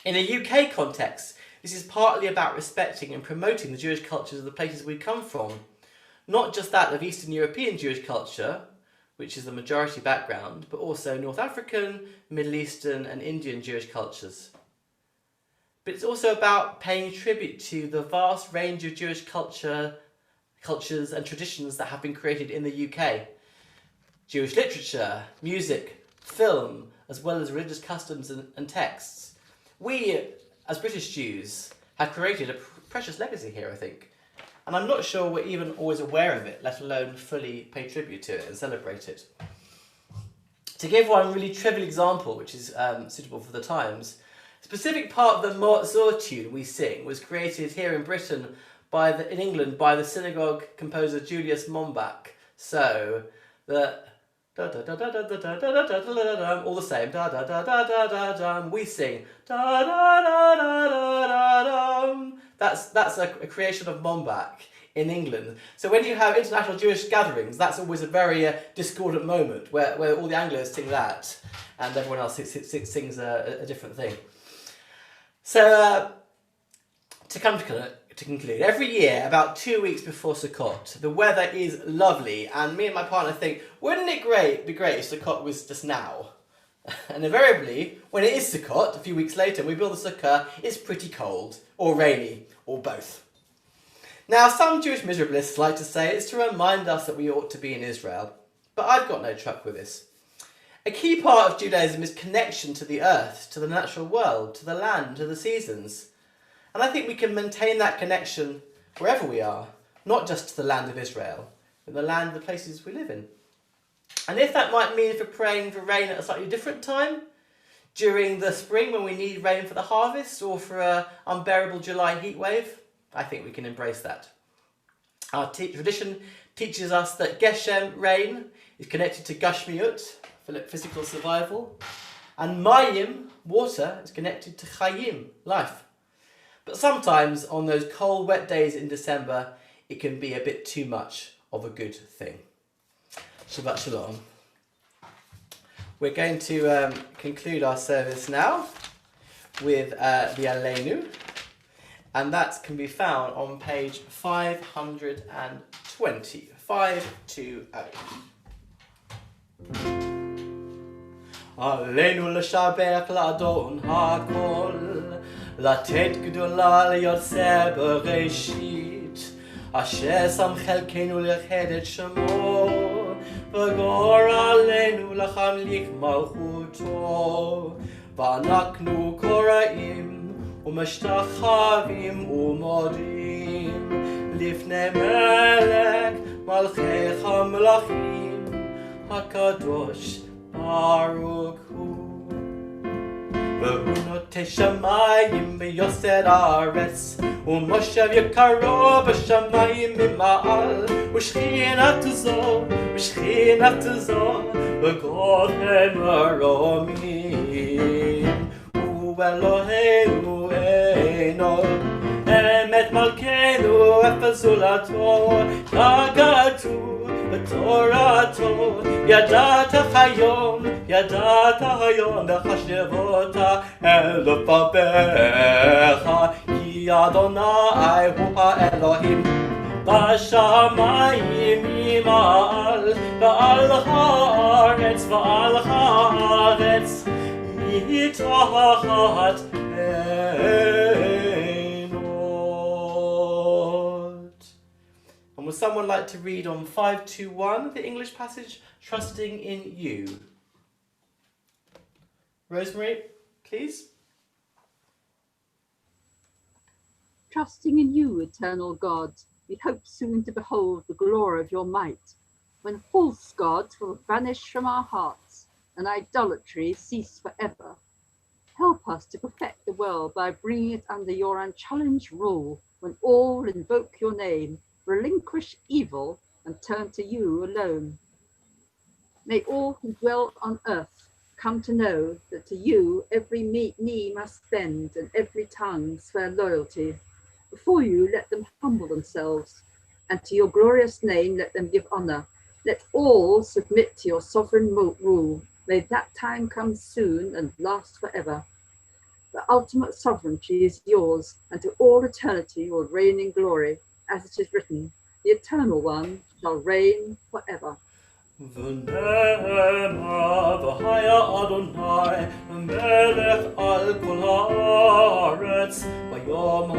In a UK context, this is partly about respecting and promoting the Jewish cultures of the places we come from, not just that of Eastern European Jewish culture, which is the majority background, but also North African, Middle Eastern and Indian Jewish cultures. But it's also about paying tribute to the vast range of Jewish cultures and traditions that have been created in the UK. Jewish literature, music, film, as well as religious customs and texts. We, as British Jews, have created a precious legacy here, I think. And I'm not sure we're even always aware of it, let alone fully pay tribute to it and celebrate it. To give one really trivial example, which is suitable for the times, a specific part of the Mozart tune we sing was created here in Britain in England by the synagogue composer Julius Mombach. So the da da da da da da da da da da da, all the same, da da da da da da da. We sing da da da da da da. That's a creation of Mombach in England. So when you have international Jewish gatherings, that's always a very discordant moment where all the Anglos sing that and everyone else sings a different thing. So to conclude, every year, about 2 weeks before Sukkot, the weather is lovely, and me and my partner think, wouldn't it be great if Sukkot was just now? And invariably, when it is Sukkot, a few weeks later, we build the sukkah, it's pretty cold, or rainy, or both. Now, some Jewish miserabilists like to say it's to remind us that we ought to be in Israel, but I've got no truck with this. A key part of Judaism is connection to the earth, to the natural world, to the land, to the seasons. And I think we can maintain that connection wherever we are, not just to the land of Israel, but the land of the places we live in. And if that might mean for praying for rain at a slightly different time, during the spring when we need rain for the harvest, or for an unbearable July heat wave, I think we can embrace that. Our tradition teaches us that Geshem, rain, is connected to Gashmiut, for physical survival, and Mayim, water, is connected to Chayim, life. But sometimes, on those cold, wet days in December, it can be a bit too much of a good thing. Shabbat Shalom. We're going to conclude our service now with the Aleinu, and that can be found on page 520. 520. עלינו לשבח לאדון הכל, לתת גדולה ליוצא בראשית, אשר שם חלקנו לכד את שמו, וגור עלינו לחמליך מלכותו, ואנחנו קוראים ומשתחווים ומודים לפני מלך מלכי המלכים הקדוש ברוך הוא. והוא נוטה שמיים ויוסד ארץ, ומושב יקרו בשמיים ממעל, ושכינת זו בגודל מרומים. הוא אלוהינו אינו אמת מלכנו אפס זולתו, ככתוב בתורתו, ידעת היום בחשבות לבביך, כי אדוני הוא האלוהים בשמיים ממעל, ועל הארץ מתחת someone like to read on 521, the English passage, trusting in you? Rosemary, please. Trusting in you, eternal God, we hope soon to behold the glory of your might, when false gods will vanish from our hearts and idolatry cease forever. Help us to perfect the world by bringing it under your unchallenged rule, when all invoke your name, relinquish evil, and turn to you alone. May all who dwell on earth come to know that to you every knee must bend and every tongue swear loyalty. Before you let them humble themselves, and to your glorious name let them give honor. Let all submit to your sovereign rule. May that time come soon and last forever. The ultimate sovereignty is yours, and to all eternity will reign in glory, as it is written, the Eternal One shall reign forever. ונאמר והיה אדוני מלך על כל הארץ ביום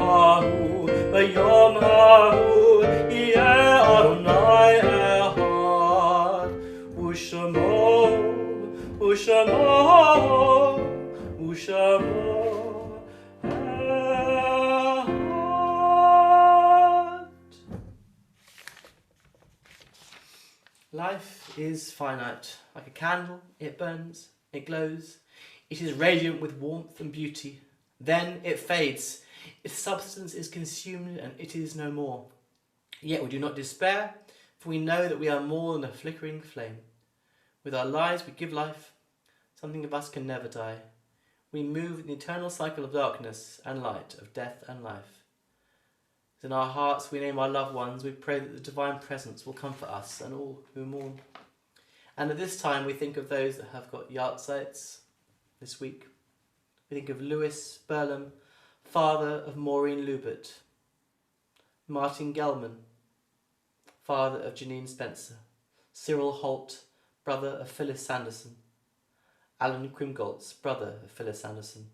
ההוא יהיה אדוני אחד ושמו Life is finite. Like a candle, it burns, it glows. It is radiant with warmth and beauty. Then it fades. Its substance is consumed and it is no more. Yet we do not despair, for we know that we are more than a flickering flame. With our lives we give life. Something of us can never die. We move in the eternal cycle of darkness and light, of death and life. In our hearts we name our loved ones. We pray that the divine presence will comfort us and all who mourn. And at this time we think of those that have got yahrzeits this week. We think of Louis Burlam, father of Maureen Lubert, Martin Gelman, father of Janine Spencer, Cyril Holt, brother of Phyllis Sanderson, Alan Grimgoltz, brother of Phyllis Sanderson,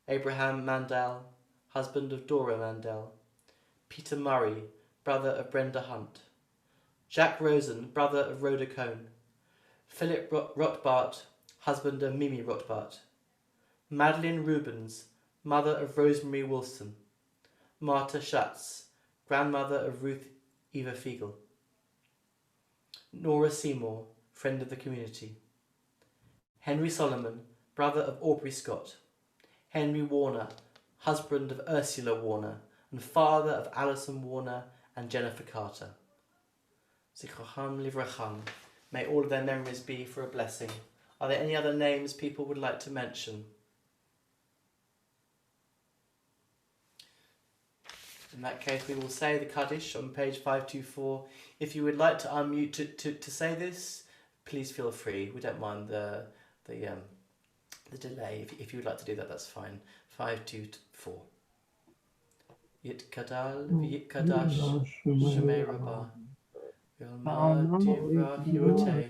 Abraham Mandel, husband of Dora Mandel, Peter Murray, brother of Brenda Hunt, Jack Rosen, brother of Rhoda Cohn, Philip Rothbart, husband of Mimi Rothbart, Madeline Rubens, mother of Rosemary Wilson, Marta Schatz, grandmother of Ruth Eva Fiegel, Nora Seymour, friend of the community, Henry Solomon, brother of Aubrey Scott, Henry Warner, husband of Ursula Warner, and father of Alison Warner and Jennifer Carter. Zichrocham livracham. May all of their memories be for a blessing. Are there any other names people would like to mention? In that case, we will say the Kaddish on page 524. If you would like to unmute to say this, please feel free. We don't mind the delay. If you would like to do that, that's fine. 524. Yitkadal v'yitkadash shemei rabbah v'yalmad dirachiotei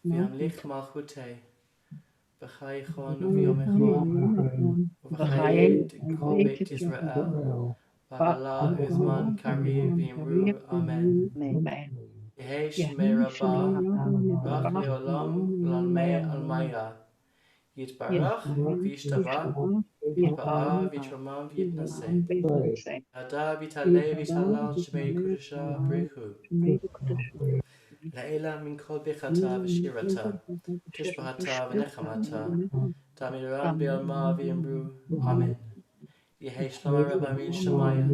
v'yamlich malchutei v'chaychon v'yomechon v'chayed kol beit Yisrael v'ala uzman kariv v'yimru amen. Yehei shemei rabbah rach le'olam v'lalmei almaya Yitbarach v'yishtava Yitba'a v'yitramam v'yitnaseh Ada v'taleh v'talal shemei kudusha b'rechu La'ela min kol bechata v'shirata Tishbahata v'nechamata Tamiran b'alma v'yimru Amen. Yehei shlama rabba min shemaya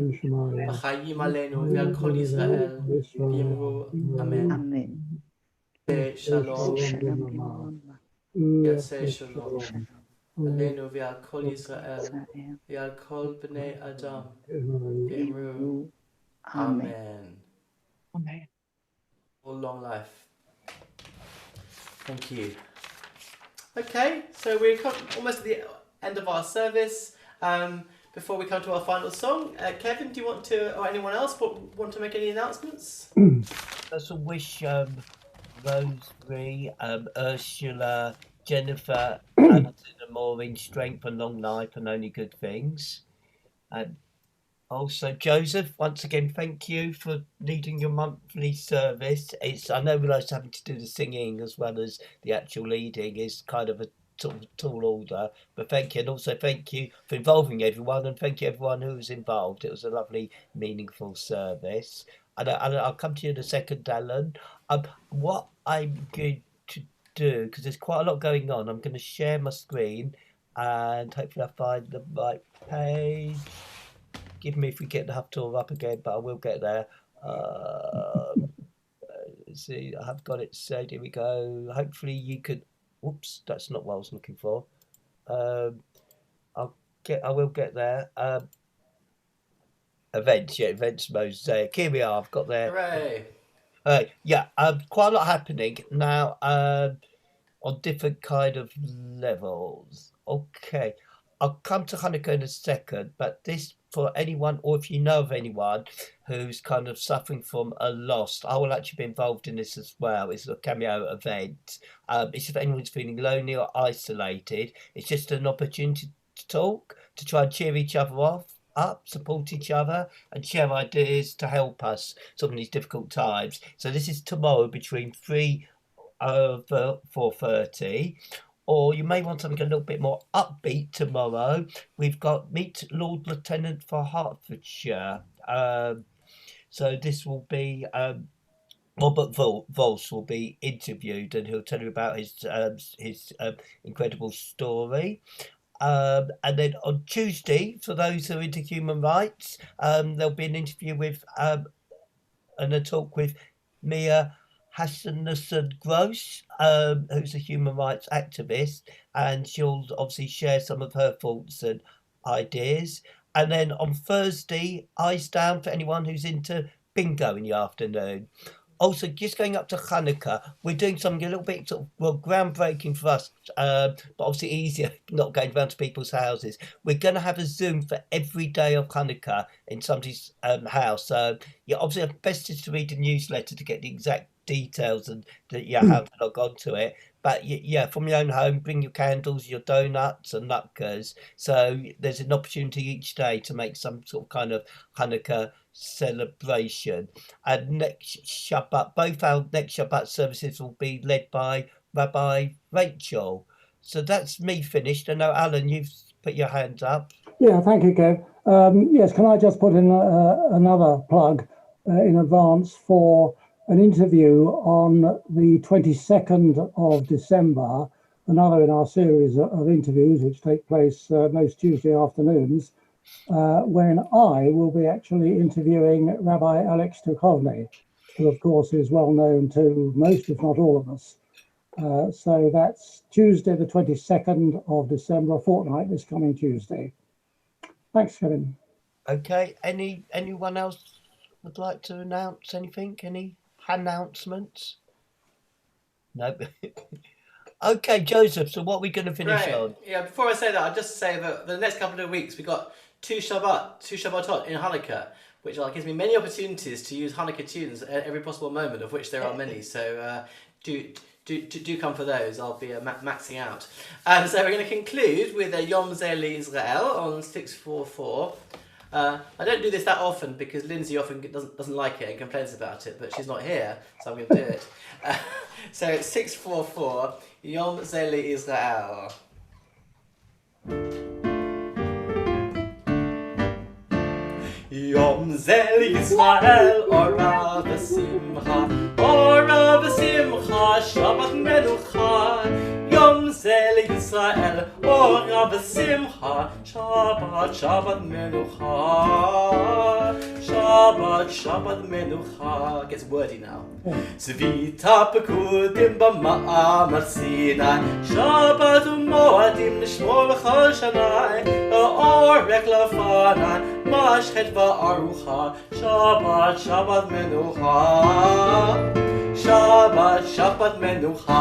V'chayim aleinu v'al kol Yisrael v'yimru Amen. Shalom Yaseh shalom Aleinu v'al kol Yisrael v'al kol b'nei Adam v'yimru Amen. Amen. All long life. Thank you. Okay, so we're almost at the end of our service. Before we come to our final song, Kevin, do you want to, or anyone else, want to make any announcements? Just a wish Rosemary, Ursula, Jennifer, and Maureen strength and long life and only good things. Also, Joseph, once again, thank you for leading your monthly service. I know realise having to do the singing as well as the actual leading is kind of a sort of tall order, but thank you, and also thank you for involving everyone, and thank you everyone who was involved. It was a lovely, meaningful service. And I'll come to you in a second, Alan. What I'm going to do, because there's quite a lot going on, I'm going to share my screen, and hopefully I'll find the right page. Give me if we get the Haftorah up again, but I will get there. Let's see, I have got it saved. Here we go. Hopefully you could. Whoops, that's not what I was looking for. I will get there. Events mosaic. Here we are. I've got there. Hooray! Yeah, quite a lot happening now. On different kind of levels. Okay, I'll come to Hanukkah in a second, but this, for anyone, or if you know of anyone who's kind of suffering from a loss, I will actually be involved in this as well. It's a cameo event. It's if anyone's feeling lonely or isolated. It's just an opportunity to talk, to try and cheer each other up, support each other, and share ideas to help us sort of these difficult times. So this is tomorrow between 3 over 4:30, or you may want something a little bit more upbeat tomorrow. We've got Meet Lord Lieutenant for Hertfordshire. So this will be Robert Volz will be interviewed, and he'll tell you about his incredible story. And then on Tuesday, for those who are into human rights, there'll be an interview with and a talk with Mia Hassanussen Gross, who's a human rights activist, and she'll obviously share some of her thoughts and ideas. And then on Thursday, eyes down for anyone who's into bingo in the afternoon. Also, just going up to Hanukkah, we're doing something a little bit sort of groundbreaking for us, but obviously easier not going round to people's houses. We're going to have a Zoom for every day of Hanukkah in somebody's house. So yeah, obviously best is to read the newsletter to get the exact details and how to log on to it. But yeah, from your own home, bring your candles, your donuts and latkes. So there's an opportunity each day to make some sort of kind of Hanukkah celebration. And next Shabbat, both our next Shabbat services will be led by Rabbi Rachel. So that's me finished. I know, Alan, you've put your hands up. Yeah, thank you, Kev. Yes, can I just put in another plug in advance for an interview on the 22nd of December, another in our series of interviews which take place most Tuesday afternoons, when I will be actually interviewing Rabbi Alex Duchovny, who of course is well known to most, if not all of us. So that's Tuesday the 22nd of December, a fortnight this coming Tuesday. Thanks, Kevin. Okay, anyone else would like to announce anything? Any announcements? No. Okay, Joseph, so what are we going to finish on? Yeah, before I say that, I'll just say that the next couple of weeks we've got two Shabbatot in Hanukkah, which gives me many opportunities to use Hanukkah tunes at every possible moment, of which there are many. So do come for those. I'll be maxing out. And so we're going to conclude with Yom Zeh Israel on 644. I don't do this that often because Lindsay often doesn't like it and complains about it, but she's not here, so I'm going to do it. So it's 644, Yom Zeh Israel. Yom Zeh Israel, Ora v'simcha, Ora v'simcha, Shabbat menucha. Yom Zeh Israel, Ora v'simcha, Shabbat menucha. Shabbat menucha. Gets wordy now. Zvita pekudim b'ma'am al Sinai, Shabbat u'moadim nishmor b'chol shanai, Orek lafanai, Mashchet va'arucha, Shabbat menucha. Shabbat menucha.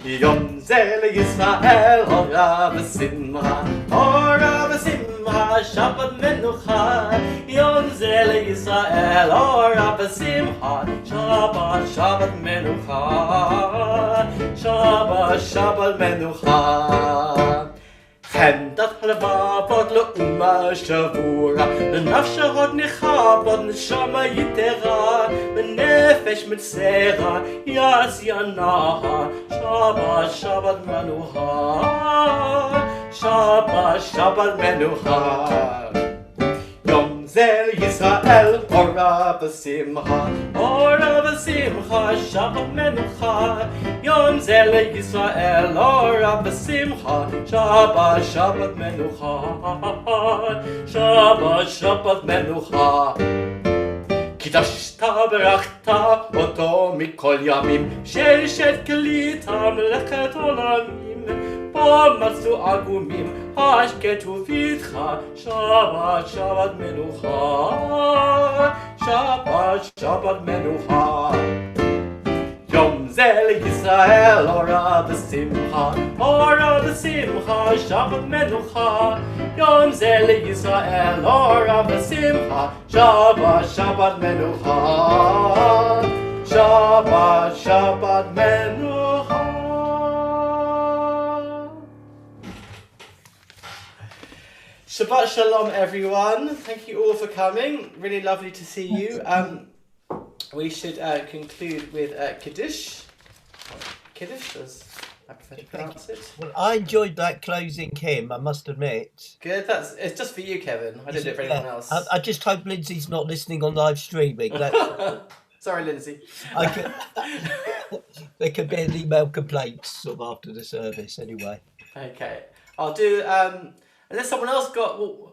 Yom Zeh Yisrael, Ora v'simcha, Ora v'simcha, Shabbat menucha. Yom Zeh Yisrael, Ora v'simcha, Shabbat menucha. Shabbat menucha. חמדת הלבבות לאומה שבורה, לנפש עוד נחבוד נשמה יתרה, בנפש מצרה יזינה, שבת שבת מנוחה, שבת שבת מנוחה. יום זה לישראל אורה בשמחה, אורה בשמחה, שבת מנוחה. יום זה לישראל אורה בשמחה, שבת שבת מנוחה, שבת שבת מנוחה. קידשת ברכת אותו מכל ימים, ששת כלית מלאכת עולמים. בו מצאו עגומים, השקטו בטך, שבת שבת מנוחה, שבת שבת מנוחה. יום זה לישראל אורה בשמחה, אורה בשמחה, שבת מנוחה. יום זה לישראל אורה בשמחה, שבת שבת מנוחה, שבת שבת מנוחה. Shabbat Shalom, everyone. Thank you all for coming. Really lovely to see you. We should conclude with Kiddush. Kiddush, as I prefer to pronounce it. Well, I enjoyed that closing hymn, I must admit. Good. It's just for you, Kevin. I didn't do it for anyone else. I just hope Lindsay's not listening on live streaming. Sorry, Lindsay. There could be an email complaints sort of after the service, anyway. Okay, I'll do. Unless someone else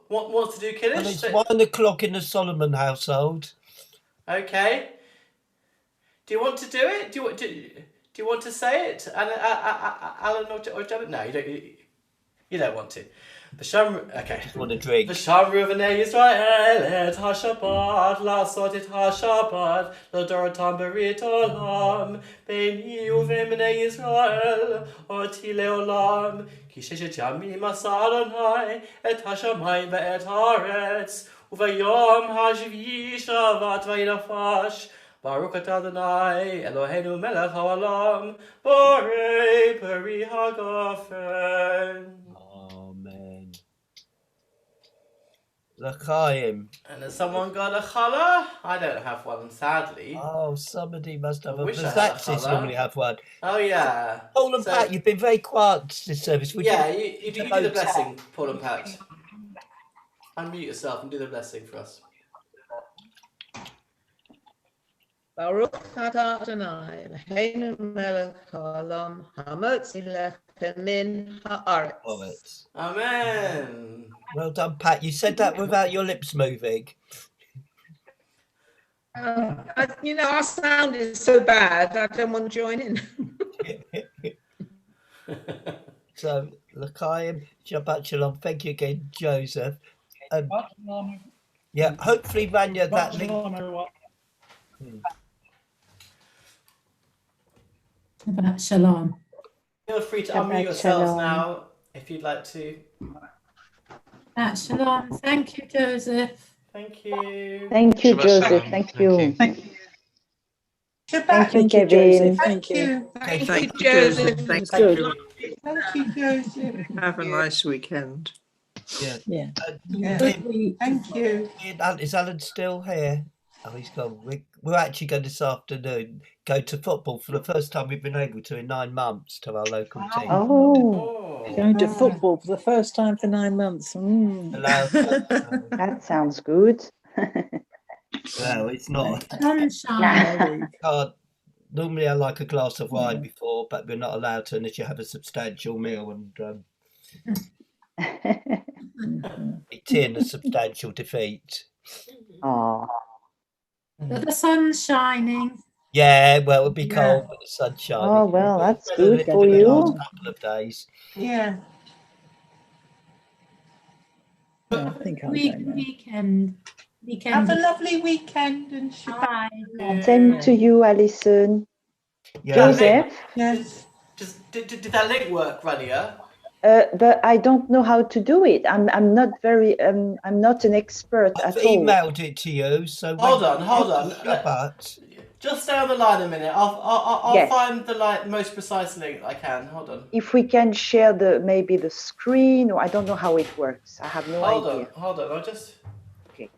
wants to do Kiddush. Well, it's 1 o'clock in the Solomon household. Okay. Do you want to do it? Do you want to say it, Alan or Janet? No, you don't. You don't want to. Okay. Just want to drink. V'shamru v'nei Yisrael et ha-Shabbat, la'asot et ha-Shabbat, l'dorotam berit olam, beini uvein b'nei Yisrael, oti le'olam, ki sheshet yamim asa Adonai, et ha-shamayim ve'et haaretz, uvayom ha-shvi shavat v'yidafash, Baruch atah Adonai, Eloheinu melech ha'olam, borei peri ha'gafen. Amen. L'chaim. And has someone got a challah? I don't have one, sadly. Oh, somebody must have I a wish I had a Zaxis challah. normally have one. Oh, yeah. Paul and Pat, you've been very quiet this service. Would Yeah, you you do the blessing, Paul and Pat. Unmute yourself and do the blessing for us. Baruch atah Adonai, Eloheinu melech haolam, hamotzi lechem min haaretz. Amen. Well done, Pat. You said that without your lips moving. Our sound is so bad, I don't want to join in. So, L'chaim, Shabbat Shalom. Thank you again, Joseph. Yeah, hopefully, Rania, that link. Shabbat Shalom. Feel free to Shabbat unmute yourselves Shalom. now if you'd like to. Shabbat Shalom. Thank you, Joseph. Thank you. Thank you, Shabbat Joseph. shalom. Thank you. Shabbat. Thank you, Thank you, Kevin. Joseph. Thank you. Thank you, Joseph. Thank Good. you. Thank you, Joseph. Have a nice weekend. Yeah. Yeah. Yeah. Good week. Thank you. Is Alan still here? Oh, he's gone. We're actually going this afternoon go to football for the first time we've been able to in 9 months to our local team. Oh, Going to football for the first time for 9 months. that sounds good. Well, it's not. Sunshine. Normally I like a glass of wine before, but we're not allowed to unless you have a substantial meal, and it's in a substantial defeat. Oh, But the sun's shining. Yeah, well, it'll be cold, but the sun's shining. oh well, that's It's good been for the last you. couple of days. Yeah. I think I'm going now. Weekend. Have a lovely weekend and Shabbat. Same to you, Alison. Yeah. Joseph, Yes. Did that link work, Rania? but I don't know how to do it. I'm not very I'm not an expert I've at all. emailed it to you, so Hold on. Shabbat. Just stay on the line a minute. I'll Yes. find the most precise link I can. Hold on. If we can share maybe the screen, or I don't know how it works. I have no idea. Hold on. I'll just. Okay.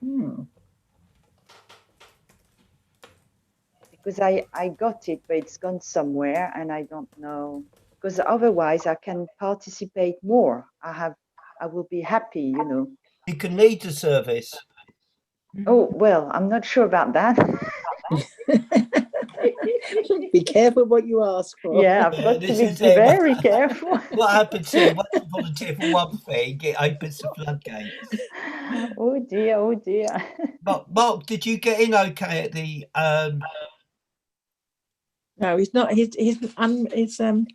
Because I got it, but it's gone somewhere, and I don't know. Because otherwise, I can participate more. I will be happy, you know. You can lead the service. Oh well, I'm not sure about that. Be careful what you ask for. Yeah, I've got to This be is it. very careful. What happens here? Once you volunteer for one thing, it opens the floodgates. Oh dear, oh dear. Mark, did you get in okay at the? No, he's not. He's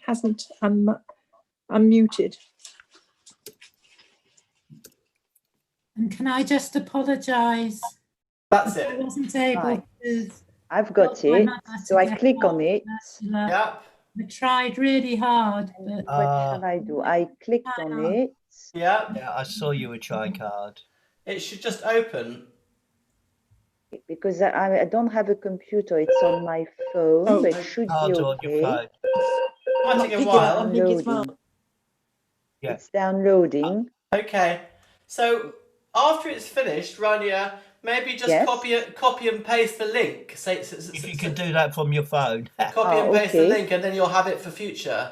hasn't unmuted. And can I just apologise? That's I it. wasn't able Right. to. I've got help my it. mother So to I get click out, on it. Ursula. Yep. I tried really hard, but What shall I do? I clicked on it. Yep. Yeah, I saw you were trying hard. It should just open. Because I don't have a computer. It's on my phone, Oh. but it should be Harder on your okay. phone. Might take a Pick it while. up and think it's Downloading. fine. Yeah. It's downloading. Okay. So after it's finished, Rania, maybe just Yes. copy and paste the link. If you can do that from your phone. Copy and paste the okay. link, and then you'll have it for future.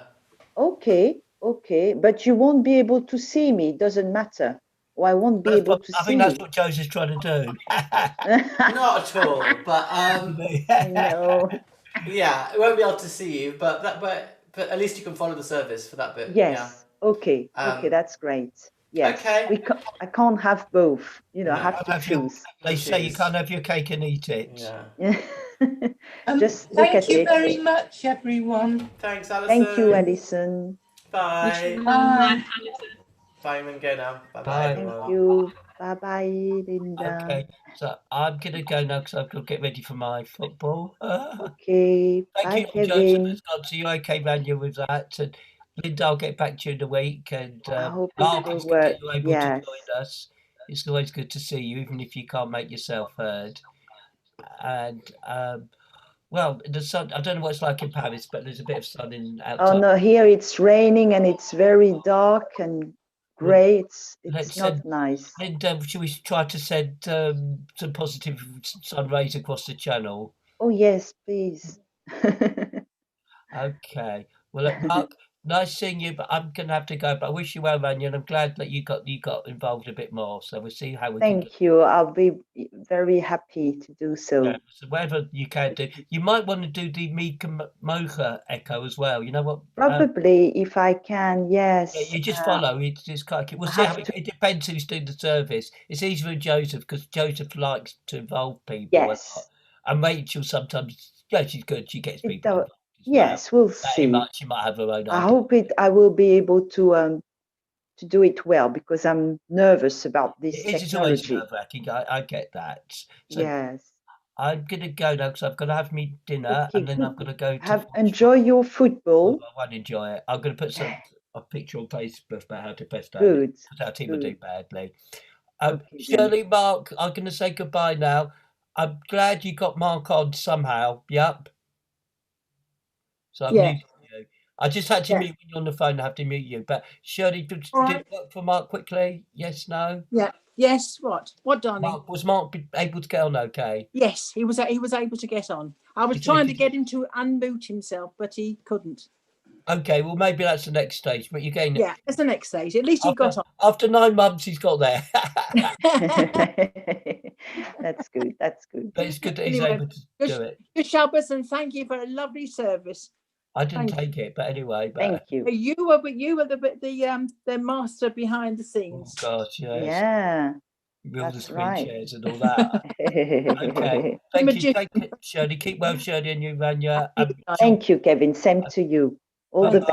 Okay, okay. But you won't be able to see me. It doesn't matter. Or I won't be able to I see think that's you. what Joseph's trying to do. Not at all, but I know. yeah, I won't be able to see you, but at least you can follow the service for that bit. Yes. Okay. Um, Okay, that's great. Yes. okay. I can't have both. You know, I have to Have your- choose. They say you can't have your cake and eat it. Yeah. Just look Thank at you it. very much, everyone. Thanks, Alison. Thank you, Alison. Bye. Bye. Bye, and go now. Bye, Bye. Thank you. Bye bye, Linda. Okay, so I'm gonna go now because I've got to get ready for my football. Okay. Thank Bye, you, Joseph. Kevin. It's gone to you. Okay, Rania, with that. And Linda, I'll get back to you in the week. And I hope Mark, it it's will good that work. you're able Yes. to join us. It's always good to see you, even if you can't make yourself heard. And well, the sun. I don't know what it's like in Paris, but there's a bit of sun in outside. Oh no, here it's raining and it's very dark and grey. It's Let's not send- nice. Linda, should we try to send some positive sun rays across the channel? Oh yes, please. Okay. Well, look, Mark, nice seeing you, but I'm gonna have to go. But I wish you well, Rania, and I'm glad that you got involved a bit more. So we'll see how we can. Thank you. I'll be very happy to do so. Yeah, so whatever you can do, you might want to do the Mika Mocha echo as well. You know what? Probably if I can, yes. Yeah, you just follow. It's just kind of, we'll I see how have it depends who's doing the service. It's easier with Joseph because Joseph likes to involve people. a Yes. lot. And Rachel sometimes, yeah, she's good. She gets people. does- involved as Yes, we'll well. see. She might have her own I idea. hope I will be able to do it well because I'm nervous about this It's always technology. nerve-wracking. I get that. So Yes. I'm gonna go now because I've got to have me dinner Okay, and then good. I've got to go to. Enjoy your football. I won't enjoy it. I'm going to put a picture on Facebook about how to best Good, because our team will do good. badly. Okay, then. Shirley, Mark, I'm going to say goodbye now. I'm glad you got Mark on somehow. Yep. So I'm Yeah. muting you. I just had to Yeah. mute when you're on the phone. I have to mute you. But Shirley, did All it right. work for Mark quickly? Yes, no. Yeah. Yes. What, darling? Mark, was Mark able to get on okay? Yes, he was able to get on. I was Okay, trying to could get him to unmute himself, but he couldn't. Okay, well maybe that's the next stage. But you're getting Yeah, that's the next stage. At least he got on. after 9 months. He's got there. That's good. That's good. But it's good that he's Anyway, able to do it. Good Shabbos, and thank you for a lovely service. I didn't Thank take it, but anyway. But, Thank you. You were the master behind the scenes. Oh gosh, yes. Yeah. With all the That's screen right. shares and all that. Okay. Thank you. Take it, Shirley. Keep well, Shirley, and you, Rania. Thank you, Kevin. Same to you. All the best.